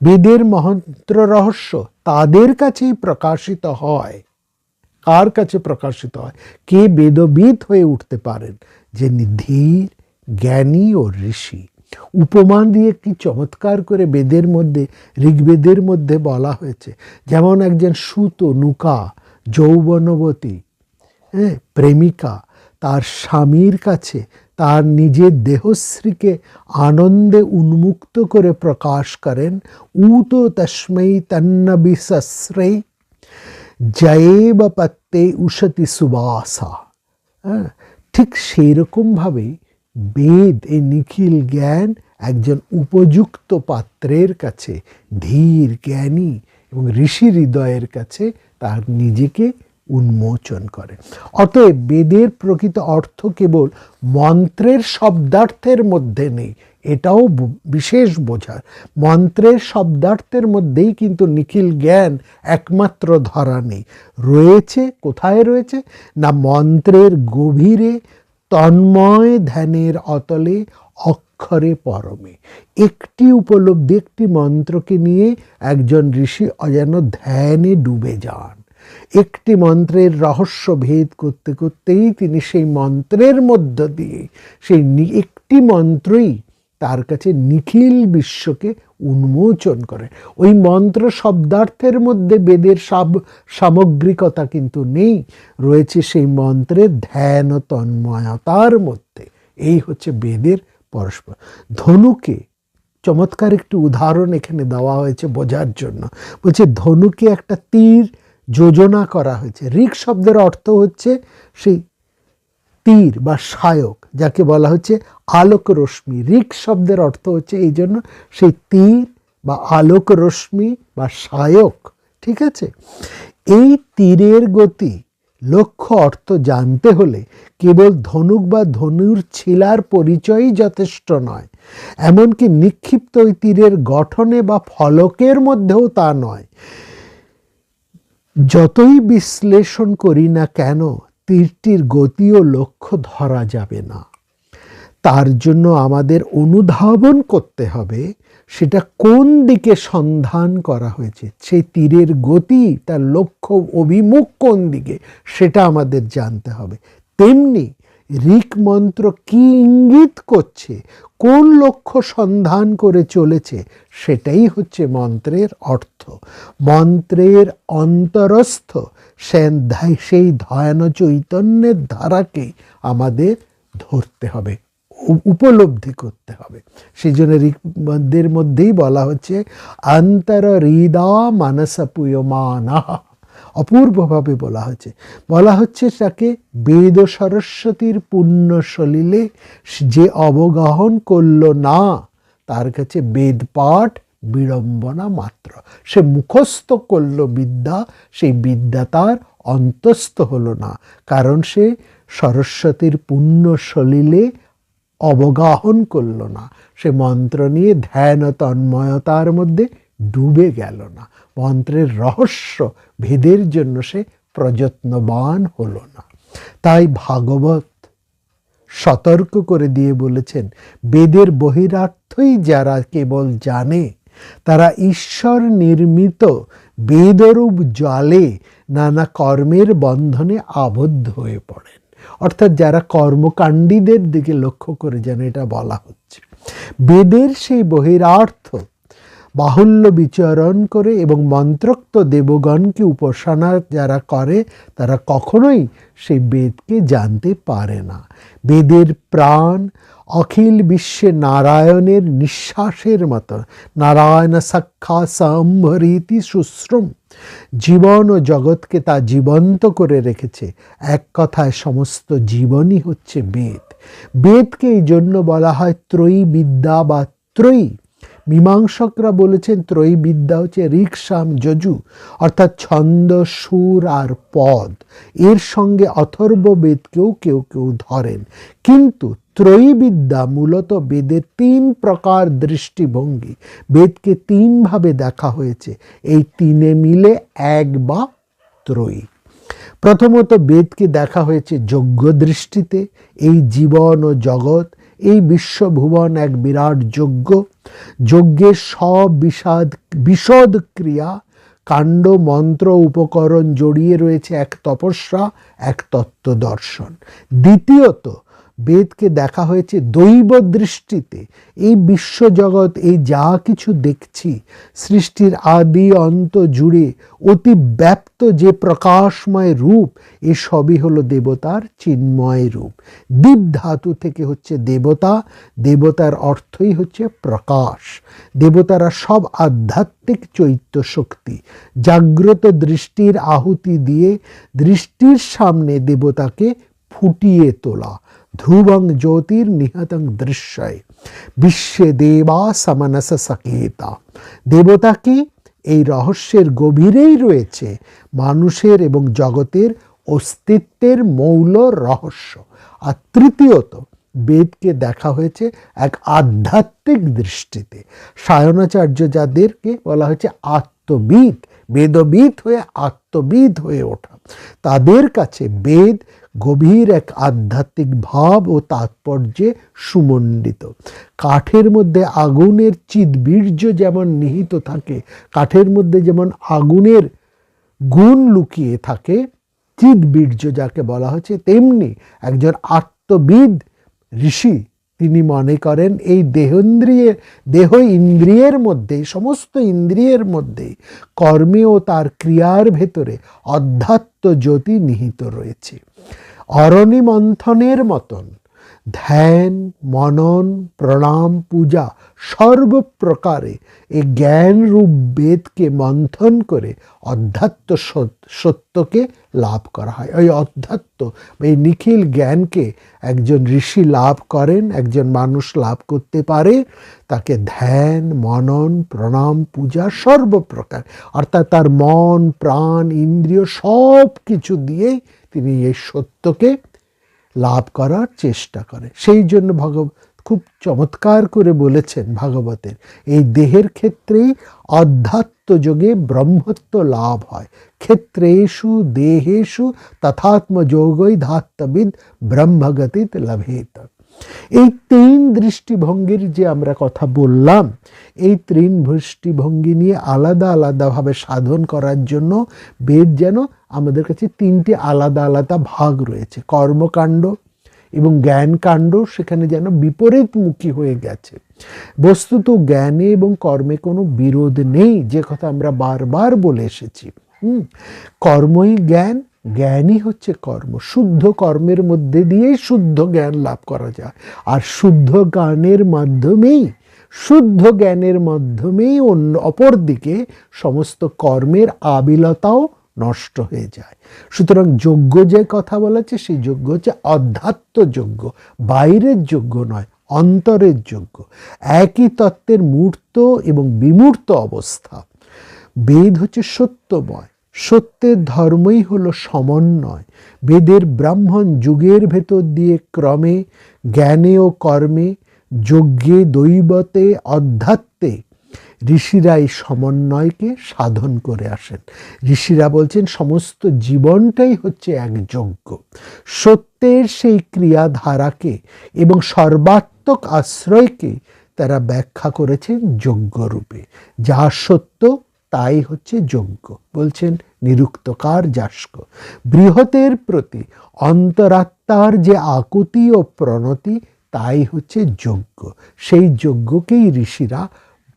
Speaker 1: বেদের মন্ত্র রহস্য তাদের কাছেই প্রকাশিত হয়। কার কাছে প্রকাশিত হয়? কে বেদবিদ হয়ে উঠতে পারেন? যে ধীর, জ্ঞানী ও ঋষি। উপমা দিয়ে কি চমৎকার করে বেদের মধ্যে, ঋগ্বেদের মধ্যে বলা হয়েছে। যেমন একজন সুতনুকা যৌবনবতী প্রেমিকা তার স্বামীর কাছে তার নিজের দেহশ্রীকে আনন্দে উন্মুক্ত করে প্রকাশ করেন, উত তস্मै তন্নবিসস্রৈ জয়েব পত্তে উশতি সুবাসা। ঠিক সেই রকমভাবেই বেদ, এই নিখিল জ্ঞান একজন উপযুক্ত পাত্রের কাছে, ধীর, জ্ঞানী এবং ঋষি হৃদয়ের কাছে তার নিজেকে উন্মোচন করে। অতএব বেদের প্রকৃত অর্থ কেবল মন্ত্রের শব্দার্থের মধ্যে নেই, এটাও বিশেষ বোঝার। মন্ত্রের শব্দার্থের মধ্যেই কিন্তু নিখিল জ্ঞান একমাত্র ধরা নেই, রয়েছে। কোথায় রয়েছে? না মন্ত্রের গভীরে, তন্ময় ধ্যানের অতলে, অক্ষরে পরমে। একটি উপলব্ধি, একটি মন্ত্রকে নিয়ে একজন ঋষি অজান ধ্যানে ডুবে যান। একটি মন্ত্রের রহস্য ভেদ করতে করতেই তিনি সেই মন্ত্রের মধ্য দিয়ে, সেই একটি মন্ত্রই তার কাছে নিখিল বিশ্বকে উন্মোচন করে। ওই মন্ত্র শব্দার্থের মধ্যে বেদের সামগ্রিকতা কিন্তু নেই, রয়েছে সেই মন্ত্রের ধ্যান ও তন্ময়তার মধ্যে। এই হচ্ছে বেদের পরস্পর। ধনুকে চমৎকার একটি উদাহরণ এখানে দেওয়া হয়েছে বোঝার জন্য। বলছে ধনুকে একটা তীর যোজনা করা হয়েছে। ঋক শব্দের অর্থ হচ্ছে সেই তীর বা সায়ক, যাকে বলা হচ্ছে আলোক রশ্মি। ঋক শব্দের অর্থ হচ্ছে এই জন্য সেই তীর বা আলোক রশ্মি বা সায়ক। ঠিক আছে? এই তীরের গতি, লক্ষ্য, অর্থ জানতে হলে কেবল ধনুক বা ধনুর ছিলার পরিচয়ই যথেষ্ট নয়, এমনকি নিক্ষিপ্ত ওই তীরের গঠনে বা ফলকের মধ্যেও তা নয়। যতই বিশ্লেষণ করি না কেন তীরটির গতি ও লক্ষ্য ধরা যাবে না। তার জন্য আমাদের অনুধাবন করতে হবে সেটা কোন দিকে সন্ধান করা হয়েছে, সেই তীরের গতি, তার লক্ষ্য অভিমুখ কোন দিকে, সেটা আমাদের জানতে হবে। তেমনি ঋক মন্ত্র কি ইঙ্গিত করছে, কোন লক্ষ্য সন্ধান করে চলেছে, সেটাই হচ্ছে মন্ত্রের অর্থ। মন্ত্রের অন্তরস্থ সেই ধ্যান চৈতন্যের ধারাকে আমাদের ধরতে হবে, উপলব্ধি করতে হবে। সেই জন্য ঋগ্বেদের মধ্যেই বলা হচ্ছে অন্তর হৃদা মানস পুয়মানা। অপূর্বভাবে বলা হচ্ছে তাকে বেদ সরস্বতীর পুণ্য সলিলে যে অবগাহন করল না, তার কাছে বেদ পাঠ বিড়ম্বনা মাত্র। সে মুখস্থ করল বিদ্যা, সেই বিদ্যা তার অন্তস্থ হলো না, কারণ সে সরস্বতীর পুণ্য সলিলে অবগাহন করল না, সে মন্ত্র নিয়ে ধ্যান ও তন্ময়তার মধ্যে ডুবে গেল না, মন্ত্রের রহস্য ভেদের জন্য সে প্রযত্নবান হলো না। তাই ভাগবত সতর্ক করে দিয়ে বলেছেন, বেদের বহিরার্থই যারা কেবল জানে, তারা ঈশ্বর নির্মিত বেদরূপ জালে নানা কর্মের বন্ধনে আবদ্ধ হয়ে পড়েন। অর্থাৎ যারা কর্মকাণ্ডীদের দিকে লক্ষ্য করে, যেন এটা বলা হচ্ছে বেদের সেই বহিরার্থ বাহুল্য বিচরণ করে এবং মন্ত্রোক্ত দেবগণকে উপাসনা যারা করে, তারা কখনোই সেই বেদকে জানতে পারে না। বেদের প্রাণ অখিল বিশ্বে নারায়ণের নিঃশ্বাসের মতো, নারায়ণ সাক্ষা সম্ভরিতি শুশ্রুম, জীবন ও জগৎকে তা জীবন্ত করে রেখেছে। এক কথায় সমস্ত জীবনই হচ্ছে বেদ। বেদকে এই জন্য বলা হয় ত্রয়ী বিদ্যা বা ত্রয়ী। মীমাংসকরা বলেছেন ত্রয়ী বিদ্যা হচ্ছে ঋক, সাম, যজু, অর্থাৎ ছন্দ, সুর আর পদ। এর সঙ্গে অথর্ব বেদকেও কেউ কেউ ধরেন, কিন্তু ত্রয়ী বিদ্যা মূলত বেদের 3 প্রকার দৃষ্টিভঙ্গি। বেদকে 3 ভাবে দেখা হয়েছে, এই 3 মিলে এক বা ত্রয়ী। প্রথমত বেদকে দেখা হয়েছে যজ্ঞ দৃষ্টিতে। এই জীবন ও জগৎ, এই বিশ্বভুবন এক বিরাট যজ্ঞ। যজ্ঞের সব বিশদ ক্রিয়া, কাণ্ড, মন্ত্র, উপকরণ জড়িয়ে রয়েছে এক তপস্যা, এক তত্ত্ব দর্শন। দ্বিতীয়ত বেদকে দেখা হয়েছে দৈব দৃষ্টিতে। এই বিশ্বজগৎ, এই যা কিছু দেখছি, সৃষ্টির আদি অন্ত জুড়ে অতি ব্যাপ্ত যে প্রকাশময় রূপ, এসবই হলো দেবতার চিন্ময় রূপ। দীপ ধাতু থেকে হচ্ছে দেবতা, দেবতার অর্থই হচ্ছে প্রকাশ। দেবতারা সব আধ্যাত্মিক চৈত্য শক্তি। জাগ্রত দৃষ্টির আহুতি দিয়ে দৃষ্টির সামনে দেবতাকে ফুটিয়ে তোলা। ধ্রুবং জ্যোতির নিহতং দৃশ্যয় বিশ্বে দেবা সমনস সকেতা। দেবতা কি? এই রহস্যের গভীরেই রয়েছে মানুষের এবং জগতের অস্তিত্বের মৌল রহস্য। আর তৃতীয়ত বেদকে দেখা হয়েছে এক আধ্যাত্মিক দৃষ্টিতে। সায়নাচার্য যাদেরকে বলা হয়েছে আত্মবিদ, বেদবিদ হয়ে আত্মবিদ হয়ে ওঠা, তাদের কাছে বেদ গভীর এক আধ্যাত্মিক ভাব ও তাৎপর্যে সুমণ্ডিত। কাঠের মধ্যে আগুনের চিদ্বীর্য যেমন নিহিত থাকে, কাঠের মধ্যে যেমন আগুনের গুণ লুকিয়ে থাকে, চিদ্বীর্য যাকে বলা হচ্ছে, তেমনি একজন আত্মবিদ ঋষি তিনি মনে করেন এই দেহ ইন্দ্রিয়ের মধ্যে, সমস্ত ইন্দ্রিয়ের মধ্যে কর্মে ও তার ক্রিয়ার ভেতরে অধ্যাত্ম জ্যোতি নিহিত রয়েছে। অরণি মন্থনের মতন ধ্যান, মনন, প্রণাম, পূজা সর্বপ্রকারে এই জ্ঞান রূপ বেদকে মন্থন করে অধ্যাত্ম সত্যকে লাভ করা হয়। ওই অধ্যাত্ম, এই নিখিল জ্ঞানকে একজন ঋষি লাভ করেন, একজন মানুষ লাভ করতে পারে, তাকে ধ্যান, মনন, প্রণাম, পূজা সর্বপ্রকার, অর্থাৎ তার মন, প্রাণ, ইন্দ্রিয় সব কিছু দিয়েই তিনি এই সত্যকে লাভ করার চেষ্টা করে। সেই জন্য খুব চমৎকার করে বলেছেন ভাগবতের, এই দেহের ক্ষেত্রেই অধ্যাত্ম যোগে ব্রহ্মত্ব লাভ হয়। ক্ষেত্রেষু দেহেষু তথাত্মযোগৈ ধাত্তবিদ ব্রহ্মগতিত লভেত। এই তিন দৃষ্টিভঙ্গির যে আমরা কথা বললাম, এই তিন দৃষ্টিভঙ্গি নিয়ে আলাদা আলাদাভাবে সাধন করার জন্য বেদ যেন আমাদের কাছে তিনটি আলাদা আলাদা ভাগ রয়েছে। কর্মকাণ্ড এবং জ্ঞানকাণ্ড সেখানে যেন বিপরীতমুখী হয়ে গেছে। বস্তুত জ্ঞানে এবং কর্মে কোনো বিরোধ নেই, যে কথা আমরা বারবার বলে এসেছি। কর্মই জ্ঞান, জ্ঞানই হচ্ছে কর্ম। শুদ্ধ কর্মের মধ্যে দিয়েই শুদ্ধ জ্ঞান লাভ করা যায়। আর শুদ্ধ জ্ঞানের মাধ্যমেই অপরদিকে সমস্ত কর্মের আবিলতাও নষ্ট হয়ে যায়। সুতরাং যজ্ঞ যে কথা বলেছে, সেই যজ্ঞ হচ্ছে অধ্যাত্ম যজ্ঞ, বাইরের যজ্ঞ নয়, অন্তরের যজ্ঞ। একই তত্ত্বের মূর্ত এবং বিমূর্ত অবস্থা। বেদ হচ্ছে সত্যময়, সত্যের ধর্মই হলো সমন্বয়। বেদের ব্রাহ্মণ যুগের ভেতর দিয়ে ক্রমে জ্ঞানে ও কর্মে, যজ্ঞে, দৈবতে, অধ্যাত্মে ঋষিরা এই সমন্বয়কে সাধন করে আসেন। ঋষিরা বলছেন সমস্ত জীবনটাই হচ্ছে এক যজ্ঞ। সত্যের সেই ক্রিয়াধারাকে এবং সর্বাত্মক আশ্রয়কে তারা ব্যাখ্যা করেছেন যজ্ঞরূপে। যা সত্য তাই হচ্ছে যজ্ঞ, বলছেন নিরুক্তকার যাস্ক। বৃহতের প্রতি অন্তরাত্মার যে আকুতি ও প্রণতি, তাই হচ্ছে যজ্ঞ। সেই যজ্ঞকেই ঋষিরা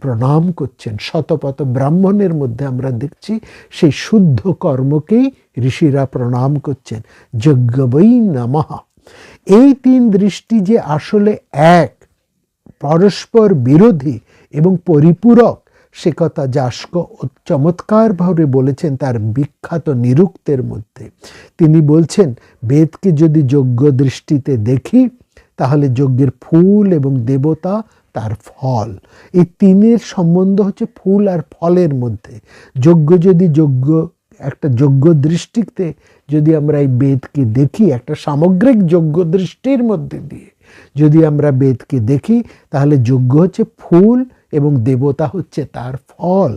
Speaker 1: প্রণাম করছেন। শতপথ ব্রাহ্মণের মধ্যে আমরা দেখছি সেই শুদ্ধ কর্মকেই ঋষিরা প্রণাম করছেন। যজ্ঞবৈ নমঃ। এই তিন দৃষ্টি যে আসলে এক, পরস্পর বিরোধী এবং পরিপূরক, সে কথা যাস্ক চমৎকারভাবে বলেছেন তার বিখ্যাত নিরুক্তের মধ্যে। তিনি বলছেন, বেদকে যদি যজ্ঞ দৃষ্টিতে দেখি, তাহলে যজ্ঞের ফুল এবং দেবতা তার ফল, এই তিনের সম্বন্ধ হচ্ছে ফুল আর ফলের মধ্যে। একটা যজ্ঞ দৃষ্টিতে যদি আমরা এই বেদকে দেখি, একটা সামগ্রিক যজ্ঞ দৃষ্টির মধ্যে দিয়ে যদি আমরা বেদকে দেখি, তাহলে যজ্ঞ হচ্ছে ফুল এবং দেবতা হচ্ছে তার ফল।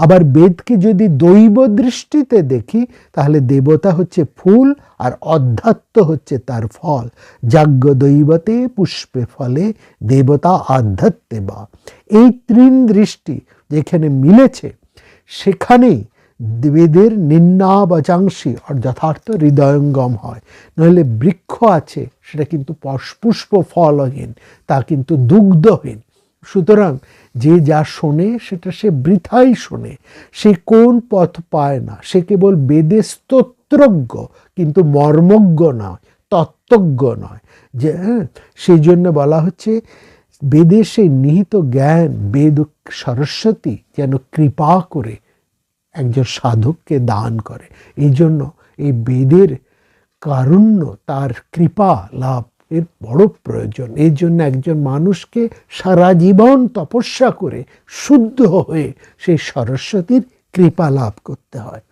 Speaker 1: আবার বেদকে যদি দৈব দৃষ্টিতে দেখি তাহলে দেবতা হচ্ছে ফুল আর অধ্যাত্ম হচ্ছে তার ফল। যাজ্ঞ দৈবতে পুষ্পে ফলে দেবতা আধ্যাত্মে বা। এই তিন দৃষ্টি যেখানে মিলেছে সেখানেই বেদের নিন্নাবচাংসি যথার্থ হৃদয়ঙ্গম হয়। নইলে বৃক্ষ আছে সেটা কিন্তু পুষ্প ফলহীন, তা কিন্তু দুগ্ধহীন। সুতরাং যে যা শোনে সেটা সে বৃথাই শোনে, সে কোন পথ পায় না, সে কেবল বেদে স্তোত্রজ্ঞ কিন্তু মর্মজ্ঞ নয়, তত্ত্বজ্ঞ নয়। যে সেই জন্য বলা হচ্ছে বেদে সেই নিহিত জ্ঞান, বেদ সরস্বতী যেন কৃপা করে একজন সাধককে দান করে। এই জন্য এই বেদের কারুণ্য, তার কৃপা লাভ এর বড় প্রয়োজন। এই জন্য একজন মানুষকে সারা জীবন তপস্যা করে শুদ্ধ হয়ে সেই সরস্বতীর কৃপা লাভ করতে হয়।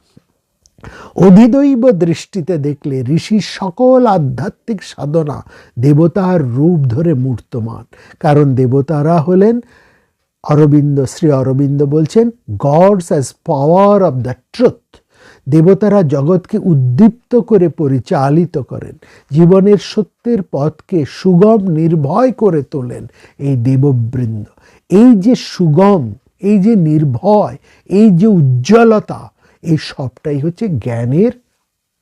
Speaker 1: অধিদৈব দৃষ্টিতে দেখলে ঋষির সকল আধ্যাত্মিক সাধনা দেবতার রূপ ধরে মূর্তমান। কারণ দেবতারা হলেন, শ্রী অরবিন্দ বলছেন, gods as power of the truth. দেবতারা জগৎকে উদ্দীপ্ত করে পরিচালিত করেন, জীবনের সত্যের পথকে সুগম নির্ভয় করে তোলেন এই দেববৃন্দ। এই যে সুগম, এই যে নির্ভয়, এই যে উজ্জ্বলতা, এই সবটাই হচ্ছে জ্ঞানের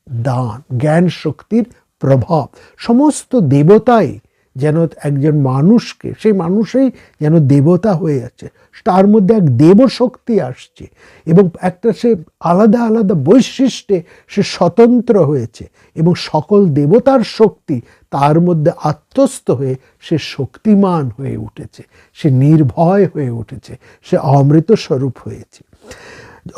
Speaker 1: দান, জ্ঞান শক্তির প্রভাব। সমস্ত দেবতাই যেন একজন মানুষকে, সেই মানুষই যেন দেবতা হয়ে যাচ্ছে, তার মধ্যে এক দেবশক্তি আসছে এবং একটা সে আলাদা আলাদা বৈশিষ্ট্যে সে স্বতন্ত্র হয়েছে এবং সকল দেবতার শক্তি তার মধ্যে আত্মস্থ হয়ে সে শক্তিমান হয়ে উঠেছে, সে নির্ভয় হয়ে উঠেছে, সে অমৃত স্বরূপ হয়েছে।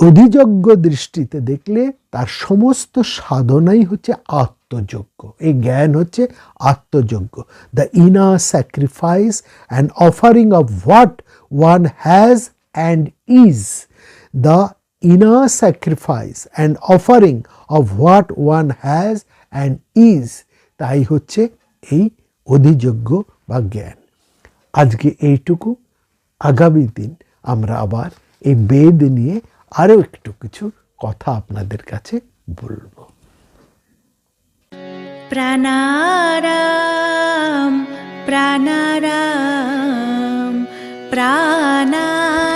Speaker 1: অধিযজ্ঞ দৃষ্টিতে দেখলে তার সমস্ত সাধনাই হচ্ছে আত্মযজ্ঞ। এই জ্ঞান হচ্ছে আত্মযজ্ঞ, the inner sacrifice and offering of what one has and is. The inner sacrifice and offering of what one has and is, তাই হচ্ছে এই অধিযজ্ঞ বা জ্ঞান। আজকে এইটুকু। আগামী দিন আমরা আবার এই বেদ নিয়ে আরও একটু কিছু কথা আপনাদের কাছে বলবো।
Speaker 2: প্রাণারাম প্রাণারাম প্রাণারাম।